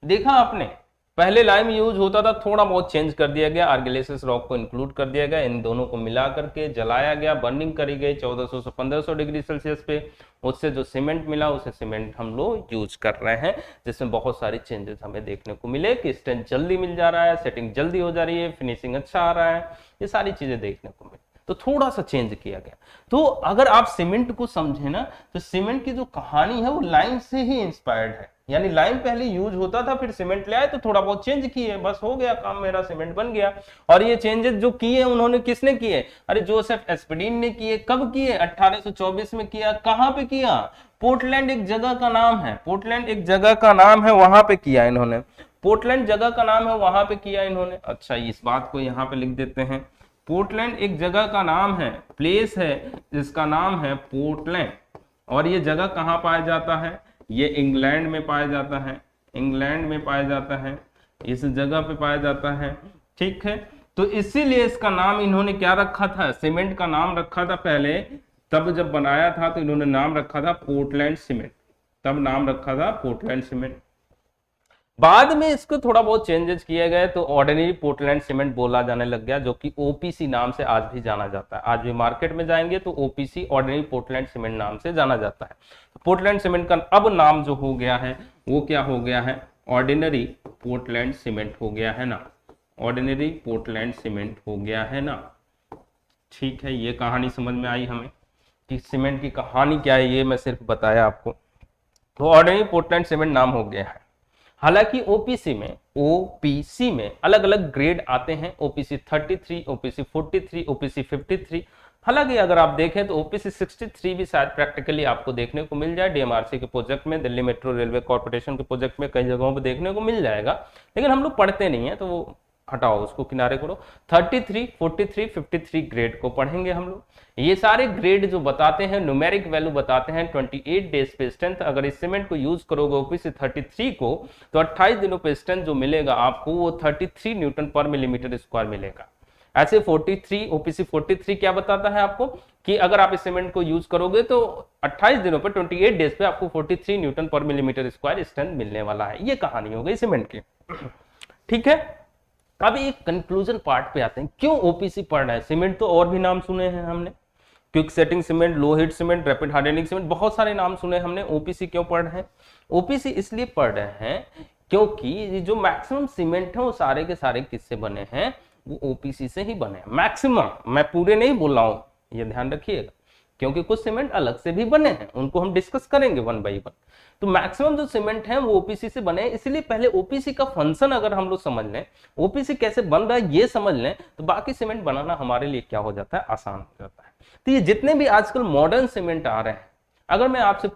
देखा आपने, पहले लाइम यूज होता था, थोड़ा बहुत चेंज कर दिया गया, आर्गिलेशियस रॉक को इंक्लूड कर दिया गया, इन दोनों को मिला करके जलाया गया, बर्निंग करी गई 1400 से 1500 डिग्री सेल्सियस पे। उससे जो सीमेंट मिला उसे सीमेंट हम लोग यूज कर रहे हैं, जिसमें बहुत सारी चेंजेस हमें देखने को मिले कि स्ट्रेंथ जल्दी मिल जा रहा है, सेटिंग जल्दी हो जा रही है, फिनिशिंग अच्छा आ रहा है, ये सारी चीजें देखने को मिली। तो थोड़ा सा चेंज किया गया। तो अगर आप सीमेंट को समझे ना, तो सीमेंट की जो कहानी है वो लाइम से ही इंस्पायर्ड है। यानी लाइम पहले यूज होता था, फिर सीमेंट ले आए तो थोड़ा बहुत चेंज किए, बस हो गया काम, मेरा सीमेंट बन गया। और ये चेंजेस जो किए उन्होंने किसने किए, अरे जोसेफ एस्पेडिन ने किए। कब किए, 1824 में किया। कहां पे किया, पोर्टलैंड एक जगह का नाम है, पोर्टलैंड एक जगह का नाम है, वहां पे किया इन्होंने। पोर्टलैंड जगह का नाम है, वहां पे किया इन्होंने। अच्छा, इस बात को यहाँ पे लिख देते हैं, पोर्टलैंड एक जगह का नाम है, प्लेस है जिसका नाम है पोर्टलैंड। और ये जगह कहाँ पाया जाता है, ये इंग्लैंड में पाया जाता है, इंग्लैंड में पाया जाता है, इस जगह पे पाया जाता है। ठीक है, तो इसीलिए इसका नाम इन्होंने क्या रखा था, सीमेंट का नाम रखा था पहले। तब जब बनाया था तो इन्होंने नाम रखा था पोर्टलैंड सीमेंट, तब नाम रखा था पोर्टलैंड सीमेंट। बाद में इसको थोड़ा बहुत चेंजेस किए गए तो ऑर्डिनरी पोर्टलैंड सीमेंट बोला जाने लग गया, जो कि ओपीसी नाम से आज भी जाना जाता है। आज भी मार्केट में जाएंगे तो ओपीसी, ऑर्डिनरी पोर्टलैंड सीमेंट नाम से जाना जाता है। तो पोर्टलैंड सीमेंट का अब नाम जो हो गया है वो क्या हो गया है, ऑर्डिनरी पोर्टलैंड सीमेंट हो गया है ना, ऑर्डिनरी पोर्टलैंड सीमेंट हो गया है ना। ठीक है, ये कहानी समझ में आई हमें कि सीमेंट की कहानी क्या है, ये मैं सिर्फ बताया आपको। तो ऑर्डिनरी पोर्टलैंड सीमेंट नाम हो गया है। हालांकि ओपीसी में ओपीसी में अलग अलग ग्रेड आते हैं, ओपीसी 33, ओपीसी 43, ओपीसी 53। हालांकि अगर आप देखें तो ओपीसी 63 भी शायद प्रैक्टिकली आपको देखने को मिल जाए, डीएमआरसी के प्रोजेक्ट में, दिल्ली मेट्रो रेलवे कॉर्पोरेशन के प्रोजेक्ट में कई जगहों पे देखने को मिल जाएगा, लेकिन हम लोग पढ़ते नहीं है तो वो हटाओ, उसको किनारे करो। 33, 43, 53 ग्रेड को पढ़ेंगे हम लोग। ये सारे ग्रेड जो बताते हैं, न्यूमेरिक वैल्यू बताते हैं 28 डेज पे स्ट्रेंथ। अगर इस सीमेंट को यूज करोगे ओपीसी 33 को तो 28 दिनों पे स्ट्रेंथ जो मिलेगा आपको वो 33 न्यूटन पर मिलीमीटर स्क्वायर मिलेगा। ऐसे 43 ओपीसी 43 क्या बताता है आपको कि अगर आप इस सीमेंट को यूज करोगे तो 28 दिनों पे 28 डेज पे आपको 43 न्यूटन पर मिलीमीटर स्क्वायर स्ट्रेंथ मिलने वाला है। ये कहानी हो गई सीमेंट की, ठीक है। अब एक कंक्लूजन पार्ट पे आते हैं, क्यों ओपीसी पढ़ रहे हैं। सीमेंट तो और भी नाम सुने हैं हमने, quick setting cement, low heat cement, rapid hardening cement, बहुत सारे नाम सुने हमने। ओपीसी क्यों पढ़ रहे हैं? ओपीसी इसलिए पढ़ रहे हैं क्योंकि जो मैक्सिमम सीमेंट है वो सारे के सारे किससे बने हैं, वो ओपीसी से ही बने हैं। मैक्सिमम, मैं पूरे नहीं बोल रहा हूं, ये ध्यान रखिएगा, क्योंकि कुछ सीमेंट अलग से भी बने हैं, उनको हम डिस्कस करेंगे वन बाई वन। तो मैक्सिमम जो सीमेंट है वो ओपीसी से बने हैं। इसलिए पहले ओपीसी का फंक्शन अगर हम लोग समझ लें, ओपीसी कैसे बन रहा है ये समझ लें, तो बाकी सीमेंट बनाना हमारे लिए क्या हो जाता है, आसान हो जाता है। तो ये जितने भी आजकल मॉडर्न सीमेंट आ रहे हैं, अगर मैं आपसे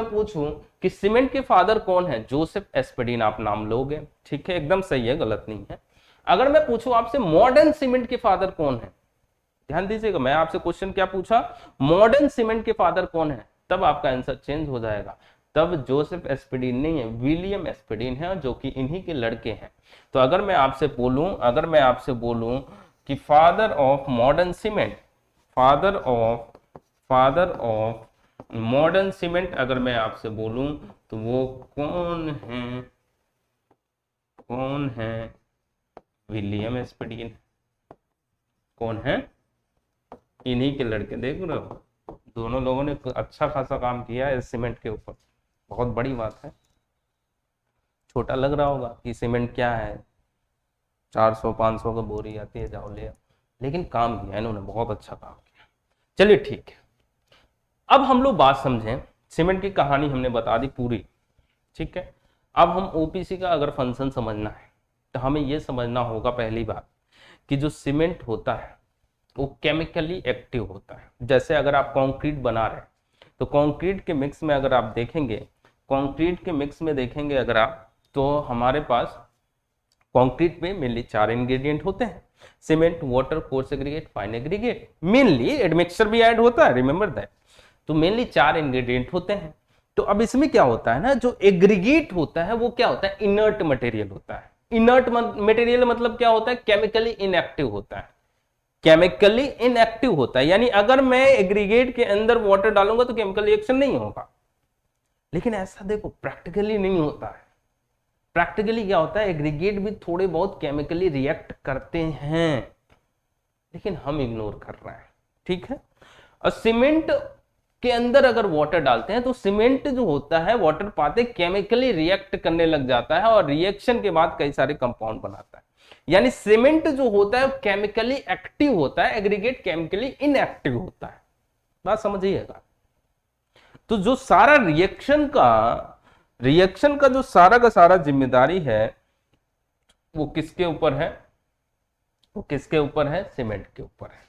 पूछूं कि सीमेंट के फादर कौन है, जोसेफ एस्पेडिन आप नाम लोगे, ठीक है, एकदम सही है, गलत नहीं है। अगर मैं पूछूं आपसे मॉडर्न सीमेंट के फादर कौन है, ध्यान दीजिएगा, मैं आपसे क्वेश्चन क्या पूछा, मॉडर्न सीमेंट के फादर कौन है, तब आपका आंसर चेंज हो जाएगा। तब जोसेफ एस्पेडिन नहीं है, विलियम एस्पेडिन है, जो कि इन्हीं के लड़के हैं। तो अगर मैं आपसे बोलूं कि father of modern cement, father of modern cement अगर मैं आपसे बोलूं तो वो कौन है? विलियम एस्पेडिन। कौन है? इन्हीं के लड़के। देख रहे हो, दोनों लोगों ने अच्छा खासा काम किया है इस सीमेंट के ऊपर, बहुत बड़ी बात है। छोटा लग रहा होगा कि सीमेंट क्या है, 400-500 का बोरी आती है, जाओ ले, लेकिन काम किया इन्होंने, बहुत अच्छा काम किया। चलिए ठीक है, अब हम लोग बात समझें, सीमेंट की कहानी हमने बता दी पूरी, ठीक है। अब हम ओपीसी का अगर फंक्शन समझना है तो हमें यह समझना होगा पहली बात कि जो सीमेंट होता है वो केमिकली एक्टिव होता है। जैसे अगर आप कंक्रीट बना रहे हैं तो कंक्रीट के मिक्स में अगर आप देखेंगे, अगर आप, तो हमारे पास कंक्रीट में मेनली 4 इंग्रेडिएंट होते हैं, cement, water, coarse aggregate, fine aggregate, mainly admixture भी ऐड होता है, रिमेंबर दैट। तो मेनली 4 इंग्रेडिएंट होते हैं। तो अब इसमें क्या होता है ना, जो एग्रीगेट होता है वो क्या होता है, इनर्ट मटेरियल होता है। इनर्ट मटेरियल मतलब क्या होता है, केमिकली इनएक्टिव होता है, यानी अगर मैं एग्रीगेट के अंदर वाटर डालूंगा तो केमिकल रिएक्शन नहीं होगा। लेकिन ऐसा देखो प्रैक्टिकली नहीं होता है। प्रैक्टिकली क्या होता है, एग्रीगेट भी थोड़े बहुत केमिकली रिएक्ट करते हैं, लेकिन हम इग्नोर कर रहे हैं, ठीक है। और सीमेंट के अंदर अगर वाटर डालते हैं तो सीमेंट जो होता है वाटर पाते केमिकली रिएक्ट करने लग जाता है और रिएक्शन के बाद कई सारे कंपाउंड बनाता है। यानी सीमेंट जो होता है केमिकली एक्टिव होता है, एग्रीगेट केमिकली इनएक्टिव होता है। बात समझिएगा। तो जो सारा रिएक्शन का जो सारा का सारा जिम्मेदारी है वो किसके ऊपर है, सीमेंट के ऊपर है।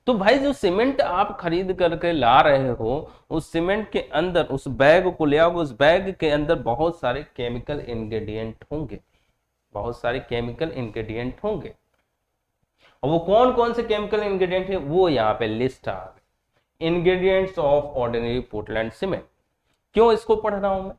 तो भाई जो सीमेंट आप खरीद करके ला रहे हो, उस सीमेंट के अंदर, उस बैग को ले आओगे, उस बैग के अंदर बहुत सारे केमिकल इंग्रेडिएंट होंगे। और वो कौन कौन से केमिकल इंग्रेडिएंट है वो यहाँ पे लिस्ट आ गए। Ingredients of ordinary Portland cement. क्यों इसको पढ़ रहा हूं मैं?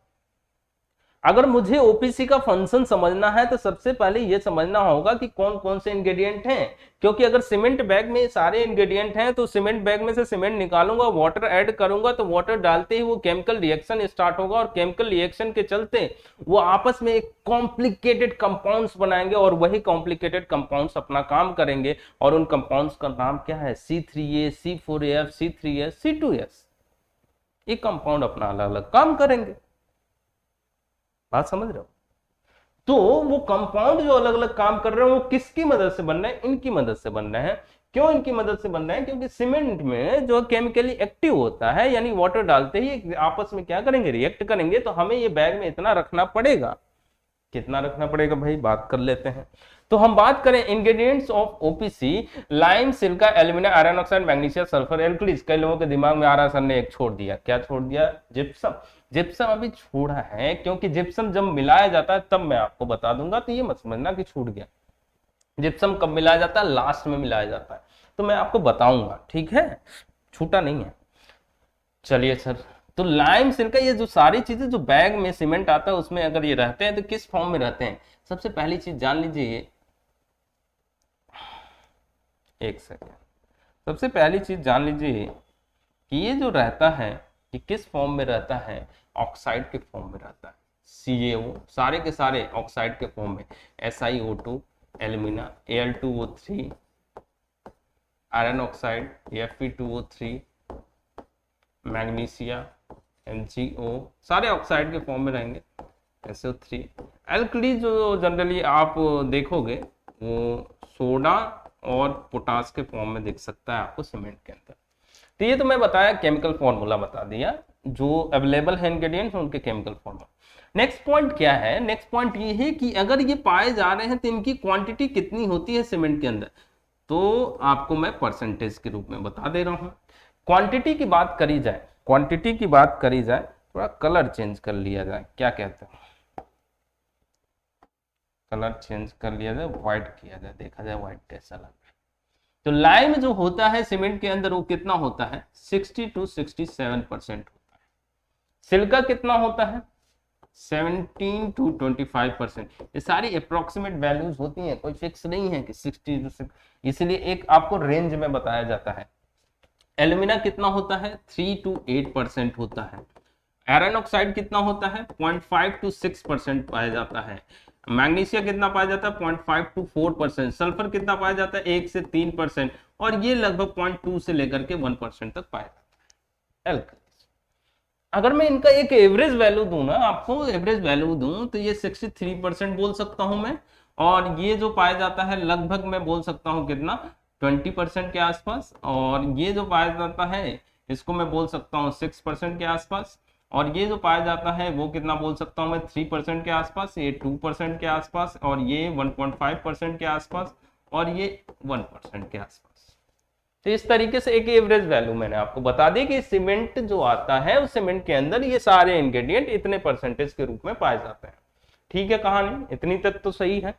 अगर मुझे ओपीसी का फंक्शन समझना है तो सबसे पहले यह समझना होगा कि कौन कौन से इंग्रेडिएंट हैं, क्योंकि अगर सीमेंट बैग में सारे इंग्रेडिएंट हैं तो सीमेंट बैग में से सीमेंट निकालूंगा, वाटर ऐड करूंगा, तो वाटर डालते ही वो केमिकल रिएक्शन स्टार्ट होगा और केमिकल रिएक्शन के चलते वो आपस में एक कॉम्प्लिकेटेड कंपाउंड्स बनाएंगे और वही कॉम्प्लिकेटेड कंपाउंड्स अपना काम करेंगे। और उन कंपाउंड्स का नाम क्या है, C3A, C4AF, C3S, C2S। ये कंपाउंड अपना अलग अलग काम करेंगे। बात समझ रहे हो? तो वो कंपाउंड जो अलग अलग काम कर रहे हैं वो किसकी मदद से बन रहे हैं, इनकी मदद से बन रहे हैं। क्यों इनकी मदद से बन रहे हैं? क्योंकि सीमेंट में जो केमिकली एक्टिव होता है, यानी वाटर डालते ही आपस में क्या करेंगे, रिएक्ट करेंगे। तो हमें ये बैग में इतना रखना पड़ेगा कितना रखना पड़ेगा भाई, बात कर लेते हैं। तो हम बात करें ingredients of OPC, lime, silica, alumina, iron oxide, magnesium, sulphur, alkalis. कई लोगों के दिमाग में आ रहा, सर ने एक छोड़ दिया, क्या छोड़ दिया? जिप्सम। जिप्सम अभी छोड़ा है, क्योंकि जिप्सम जब मिलाया जाता है तब मैं आपको बता दूंगा, तो ये मत समझना कि छूट गया। जिप्सम कब मिलाया जाता है? लास्ट में मिलाया जाता है, तो मैं आपको बताऊंगा, ठीक है, छूटा नहीं है। चलिए सर, तो लाइम, सिलिका, ये जो सारी चीजें जो बैग में सीमेंट आता है उसमें अगर ये रहते हैं तो किस फॉर्म में रहते हैं? सबसे पहली चीज जान लीजिए, एक सेकेंड, सबसे पहली चीज जान लीजिए कि ये जो रहता है ये किस फॉर्म में रहता है? ऑक्साइड के फॉर्म में रहता है। CaO, सारे के सारे ऑक्साइड के फॉर्म में। SiO2, alumina, Al2O3, iron oxide, Fe2O3, magnesia, MgO, सारे ऑक्साइड के फॉर्म में रहेंगे। SO3, एल्कली जो जनरली आप देखोगे वो सोडा और पोटास के फॉर्म में दिख सकता है आपको सीमेंट के अंदर। तो ये तो मैं बताया, केमिकल फॉर्मूला बता दिया, जो अवेलेबल है इंग्रेडिएंट्स उनके केमिकल फॉर्मूला। नेक्स्ट पॉइंट क्या है? नेक्स्ट पॉइंट ये है कि अगर ये पाए जा रहे हैं तो इनकी क्वांटिटी कितनी होती है सीमेंट के अंदर, तो आपको मैं परसेंटेज के रूप में बता दे रहा हूं। क्वांटिटी की बात करी जाए, क्वांटिटी की बात करी जाए, थोड़ा कलर चेंज कर लिया जाए, क्या कहते हैं, कलर चेंज कर लिया जाए, व्हाइट किया जाए, देखा जाए व्हाइट कैसा लग रहा है। तो लाइम जो होता है सीमेंट के अंदर वो कितना होता है? 60 to 67% होता है। सिलिका कितना होता है? 17 to 25%। ये सारी अप्रोक्सीमेट वैल्यूज होती हैं, कोई फिक्स नहीं है कि 60 to 6, इसलिए एक आपको रेंज में बताया जाता है। एल्यूमिना कितना होता है? 3 to 8% होता है। आयरन ऑक्साइड कितना होता है? 0.5 to 6% पाया जाता है। मैग्नीशियम कितना पाया जाता है? 0.5 to 4%। सल्फर कितना पाया जाता है? 1 से 3%। और ये लगभग 0.2 से लेकर के 1% तक पाया जाता है। एल्कलीज, अगर मैं इनका एक एवरेज वैल्यू दूं ना आपको, एवरेज वैल्यू दूं तो ये 63% बोल सकता हूं मैं, और ये जो पाया जाता है लगभग मैं बोल सकता हूं कितना, 20% के आसपास, और ये जो पाया जाता है इसको मैं बोल सकता हूँ 6% के आसपास, और ये जो पाया जाता है वो कितना बोल सकता हूँ मैं, 3% के आसपास, ये 2% के आसपास, और ये 1.5% के आसपास, और ये 1% के आसपास। तो इस तरीके से एक एवरेज वैल्यू मैंने आपको बता दी कि सीमेंट जो आता है उस सीमेंट के अंदर ये सारे इंग्रेडिएंट इतने परसेंटेज के रूप में पाए जाते हैं। ठीक है, कहानी इतनी तक तो सही है।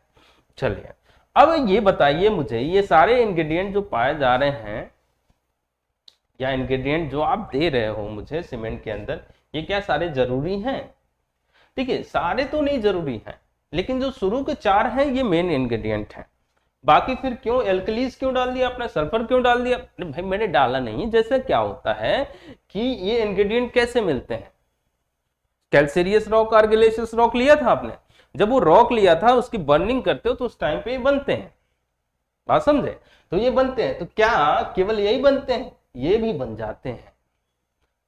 चलिए अब ये बताइए मुझे, ये सारे इंग्रेडिएंट जो पाए जा रहे हैं या इंग्रेडिएंट जो आप दे रहे हो मुझे सीमेंट के अंदर, ये क्या सारे जरूरी हैं? देखिए सारे तो नहीं जरूरी हैं, लेकिन जो शुरू के 4 हैं ये मेन इंग्रेडिएंट हैं। बाकी फिर क्यों एल्कलीज क्यों डाल दिया आपने, सल्फर क्यों डाल दिया? अरे भाई मैंने डाला नहीं, जैसे क्या होता है कि ये इंग्रेडिएंट कैसे मिलते हैं, कैल्सीरियस रॉक, आर्गिलेशियस रॉक लिया था आपने, जब वो रॉक लिया था उसकी बर्निंग करते हो तो उस टाइम पे ये बनते हैं, बात समझे? तो ये बनते हैं, तो क्या केवल यही बनते हैं? ये भी बन जाते हैं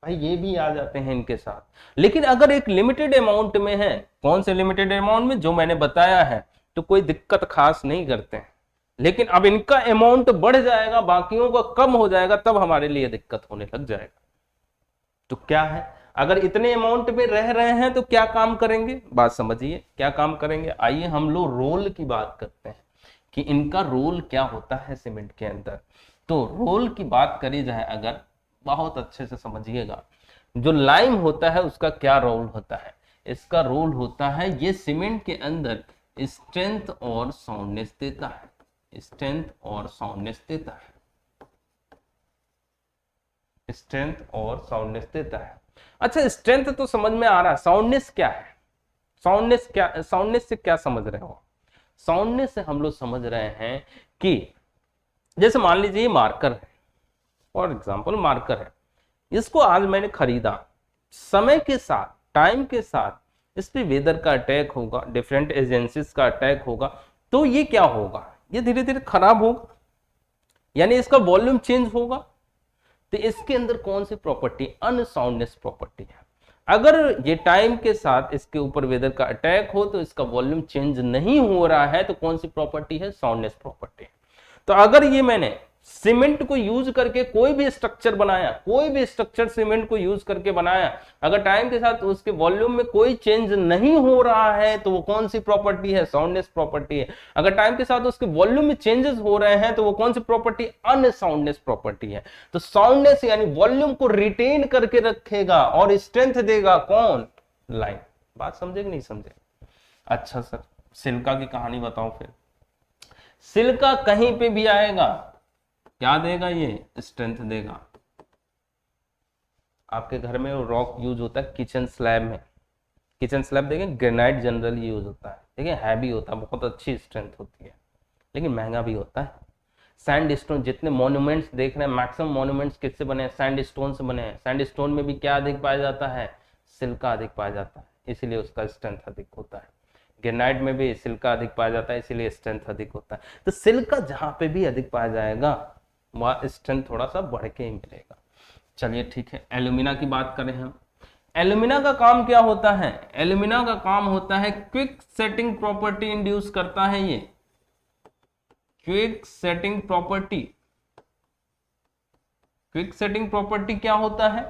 भाई, ये भी आ जाते हैं इनके साथ। लेकिन अगर एक लिमिटेड अमाउंट में है, कौन से लिमिटेड अमाउंट में, जो मैंने बताया है, तो कोई दिक्कत खास नहीं करते हैं। लेकिन अब इनका अमाउंट बढ़ जाएगा, बाकियों का कम हो जाएगा, तब हमारे लिए दिक्कत होने लग जाएगा। तो क्या है, अगर इतने अमाउंट में रह रहे हैं तो क्या काम करेंगे, बात समझिए, क्या काम करेंगे। आइए हम लोग रोल की बात करते हैं कि इनका रोल क्या होता है सीमेंट के अंदर। तो रोल की बात करी जाए अगर, बहुत अच्छे से समझिएगा, जो लाइम होता है उसका क्या रोल होता है? इसका रोल होता है ये सीमेंट के अंदर स्ट्रेंथ और साउंडनेस देता है, स्ट्रेंथ और साउंडनेस देता है, स्ट्रेंथ और साउंडनेस देता है। अच्छा स्ट्रेंथ तो समझ में आ रहा है, साउंडनेस क्या है? साउंडनेस क्या, साउंडनेस से क्या समझ रहे हो? साउंडनेस से हम लोग समझ रहे हैं कि जैसे मान लीजिए ये मार्कर है, फॉर एग्जाम्पल मार्कर है, इसको आज मैंने खरीदा, समय के साथ, टाइम के साथ इस पे वेदर का अटैक होगा, डिफरेंट एजेंसीज का अटैक होगा, तो ये क्या होगा, ये धीरे धीरे खराब होगा, यानी इसका वॉल्यूम चेंज होगा। तो इसके अंदर कौन सी प्रॉपर्टी, अनसाउंडनेस प्रॉपर्टी है। अगर ये टाइम के साथ इसके ऊपर वेदर का अटैक हो तो इसका वॉल्यूम चेंज नहीं हो रहा है, तो कौन सी प्रॉपर्टी है, साउंडनेस प्रॉपर्टी। तो अगर ये मैंने सीमेंट को यूज करके कोई भी स्ट्रक्चर बनाया, कोई भी स्ट्रक्चर सीमेंट को यूज करके बनाया, अगर टाइम के साथ उसके वॉल्यूम में कोई चेंज नहीं हो रहा है तो वो कौन सी प्रॉपर्टी है? साउंडनेस प्रॉपर्टी है। अगर टाइम के साथ उसके वॉल्यूम में चेंजेस हो रहे हैं तो वो कौन सी प्रॉपर्टी? अनसाउंडनेस प्रॉपर्टी है। तो साउंडनेस यानी वॉल्यूम को रिटेन करके रखेगा और स्ट्रेंथ देगा कौन? लाइन। बात समझे कि नहीं समझे? अच्छा सर, सिलिका की कहानी बताओ फिर। सिलिका कहीं पे भी आएगा, क्या देगा? ये स्ट्रेंथ देगा। आपके घर में रॉक यूज होता है किचन स्लैब में, किचन स्लैब देखें, ग्रेनाइट जनरली यूज होता है, देखिए हैवी होता है, बहुत अच्छी स्ट्रेंथ होती है, लेकिन महंगा भी होता है। सैंड स्टोन, जितने मॉन्यूमेंट्स देख रहे हैं, मैक्सिमम मॉन्यूमेंट्स किससे बने हैं? सैंड स्टोन से बने हैं। सैंड स्टोन में भी क्या अधिक पाया जाता है? सिलिका अधिक पाया जाता है, इसीलिए उसका स्ट्रेंथ अधिक होता है। ग्रेनाइट में भी सिलिका अधिक पाया जाता है, इसीलिए स्ट्रेंथ अधिक होता है। तो सिलिका जहां पे भी अधिक पाया जाएगा वहां स्ट्रेंथ थोड़ा सा बढ़ के ही मिलेगा। चलिए ठीक है, एल्यूमिना की बात करें हम। एल्यूमिना का काम क्या होता है? एल्यूमिना का काम होता है क्विक सेटिंग प्रॉपर्टी इंड्यूस करता है। ये quick setting property, quick setting property क्या होता है?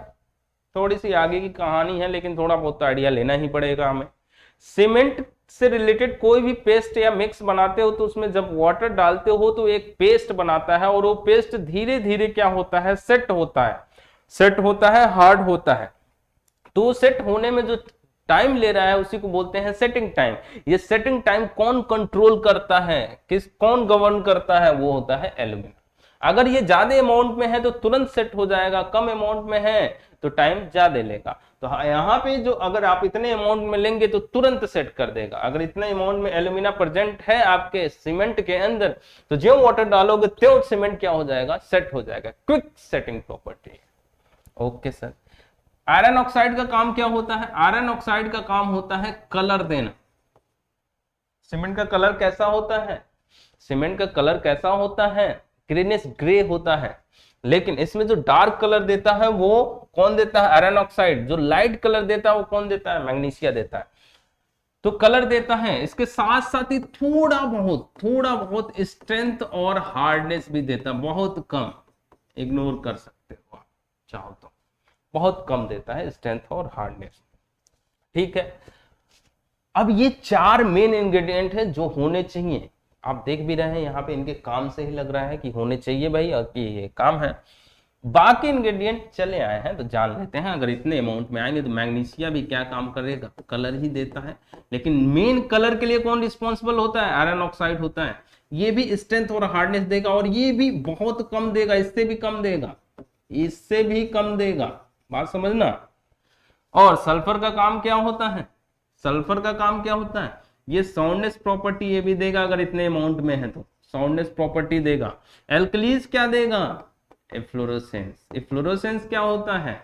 थोड़ी सी आगे की कहानी है, लेकिन थोड़ा बहुत आइडिया लेना ही पड़ेगा हमें। सीमेंट से रिलेटेड कोई भी पेस्ट या मिक्स बनाते हो तो उसमें जब वाटर डालते हो तो एक पेस्ट बनाता है, और वो पेस्ट धीरे धीरे क्या होता है? सेट होता है, सेट होता है, हार्ड होता है। तो सेट होने में जो टाइम ले रहा है उसी को बोलते हैं सेटिंग टाइम। ये सेटिंग टाइम कौन कंट्रोल करता है? कौन गवर्न करता है? वो होता है एल्यूमिना। अगर ये ज्यादा अमाउंट में है तो तुरंत सेट हो जाएगा, कम अमाउंट में है तो टाइम ज्यादा लेगा। तो यहाँ पे जो अगर आप इतने अमाउंट में लेंगे तो तुरंत सेट कर देगा। अगर इतने अमाउंट में एल्यूमिना प्रेजेंट है आपके सीमेंट के अंदर तो जो वाटर डालोगे त्यो सीमेंट क्या हो जाएगा? सेट हो जाएगा। Quick setting property. Okay sir. Iron oxide का काम क्या होता है? आयरन ऑक्साइड का काम होता है कलर देना। सीमेंट का कलर कैसा होता है? सीमेंट का कलर कैसा होता है? ग्रेनिश ग्रे होता है। लेकिन इसमें जो डार्क कलर देता है वो कौन देता है? Iron oxide. जो लाइट कलर देता है वो कौन देता है? मैग्नीशिया देता है। तो कलर देता है, इसके साथ साथ ही थोड़ा बहुत स्ट्रेंथ और हार्डनेस भी देता है, बहुत कम, इग्नोर कर सकते हो आप चाहो तो, बहुत कम देता है स्ट्रेंथ और हार्डनेस। ठीक है, अब ये चार मेन इंग्रेडिएंट है जो होने चाहिए। आप देख भी रहे हैं यहाँ पे, इनके काम से ही लग रहा है कि होने चाहिए भाई, और कि ये काम है। बाकी इंग्रेडिएंट चले आए हैं तो जान लेते हैं। अगर इतने अमाउंट में आएंगे तो मैग्नीशिया भी क्या काम करेगा? कलर ही देता है। लेकिन मेन कलर के लिए कौन रिस्पॉन्सिबल होता है? आयरन ऑक्साइड होता है। ये भी स्ट्रेंथ और हार्डनेस देगा, और ये भी बहुत कम देगा, इससे भी कम देगा, इससे भी कम देगा, बात समझना। और सल्फर का काम क्या होता है? सल्फर का काम क्या होता है? ये साउंडनेस प्रॉपर्टी ये भी देगा, अगर इतने अमाउंट में है तो साउंडनेस प्रॉपर्टी देगा। एल्कलीज क्या देगा? इफ्लोरोसेंस। इफ्लोरोसेंस क्या होता है?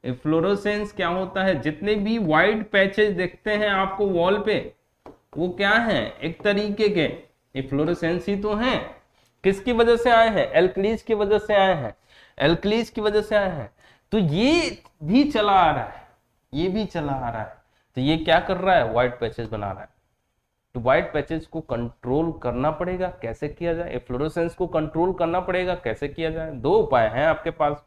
इफ्लोरोसेंस क्या होता है? जितने भी व्हाइट पैचेस दिखते हैं आपको वॉल पे, वो क्या है? एक तरीके के इफ्लोरोसेंस ही तो हैं। किसकी वजह से आए हैं? एल्कलीज की वजह से आए हैं, एल्कलीज की वजह से आए हैं। तो ये भी चला आ रहा है, ये भी चला आ रहा है। तो ये क्या कर रहा है? व्हाइट पैचेस बना रहा है। तो व्हाइट पैचेस को कंट्रोल करना पड़ेगा, कैसे किया जाए? फ्लोरोसेंस को कंट्रोल करना पड़ेगा, कैसे किया जाए? दो उपाय हैं आपके पास।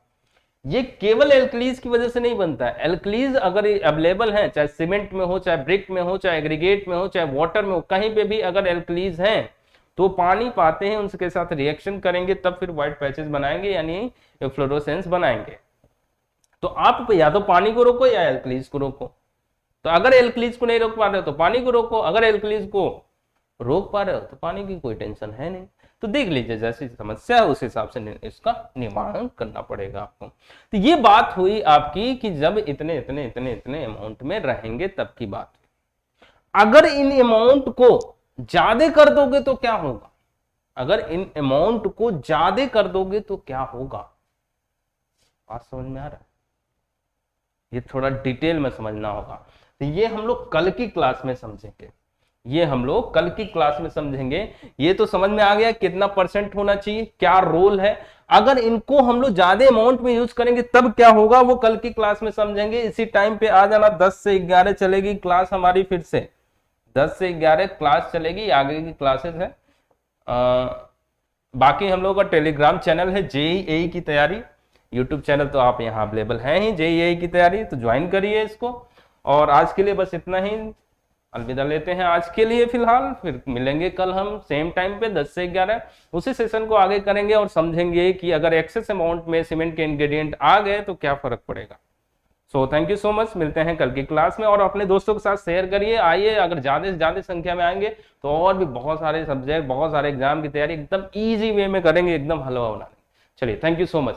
ये केवल एल्कलीज की वजह से नहीं बनता है। एल्कलीज अगर अवेलेबल है, चाहे सीमेंट में हो, चाहे ब्रिक में हो, चाहे एग्रीगेट में हो, चाहे वाटर में हो, कहीं पे भी अगर एल्कलीज हैं तो पानी पाते हैं, उनके साथ रिएक्शन करेंगे तब फिर व्हाइट पैचेस बनाएंगे, यानी फ्लोरोसेंस बनाएंगे। तो आप या तो पानी को रोको या एल्कलीज को रोको। तो अगर एल्कलीज को नहीं रोक पा रहे हो तो पानी को रोको, अगर एल्कलीज को रोक पा रहे हो तो पानी की कोई टेंशन है नहीं। तो देख लीजिए जैसी समस्या है उस हिसाब से इसका निवारण करना पड़ेगा आपको। तो ये बात हुई आपकी कि जब इतने इतने इतने इतने अमाउंट में रहेंगे तब की बात। अगर इन अमाउंट को ज्यादा कर दोगे तो क्या होगा? अगर इन अमाउंट को ज्यादा कर दोगे तो क्या होगा? बात समझ में आ रहा है? ये थोड़ा डिटेल में समझना होगा। तो ये हम लोग कल की क्लास में समझेंगे, ये हम लोग कल की क्लास में समझेंगे। ये तो समझ में आ गया कितना परसेंट होना चाहिए, क्या रोल है। अगर इनको हम लोग ज्यादा अमाउंट में यूज करेंगे तब क्या होगा, वो कल की क्लास में समझेंगे। इसी टाइम पे आ जाना, 10 से 11 चलेगी क्लास हमारी। फिर से 10 से 11 क्लास चलेगी, आगे की क्लासेस है। बाकी हम लोगों का टेलीग्राम चैनल है जेईई की तैयारी, यूट्यूब चैनल तो आप यहाँ अवेलेबल हैं ही, जेईई की तैयारी, तो ज्वाइन करिए इसको। और आज के लिए बस इतना ही, अलविदा लेते हैं आज के लिए फिलहाल, फिर मिलेंगे कल हम सेम टाइम पे 10 से 11। उसी सेशन को आगे करेंगे और समझेंगे कि अगर एक्सेस अमाउंट में सीमेंट के इंग्रेडिएंट आ गए तो क्या फर्क पड़ेगा। So thank you so much, मिलते हैं कल की क्लास में। और अपने दोस्तों के साथ शेयर करिए। आइए, अगर ज्यादा से ज्यादा संख्या में आएंगे तो और भी बहुत सारे सब्जेक्ट, बहुत सारे एग्जाम की तैयारी एकदम ईजी वे में करेंगे, एकदम हलवा बना लेंगे। चलिए, थैंक यू सो मच।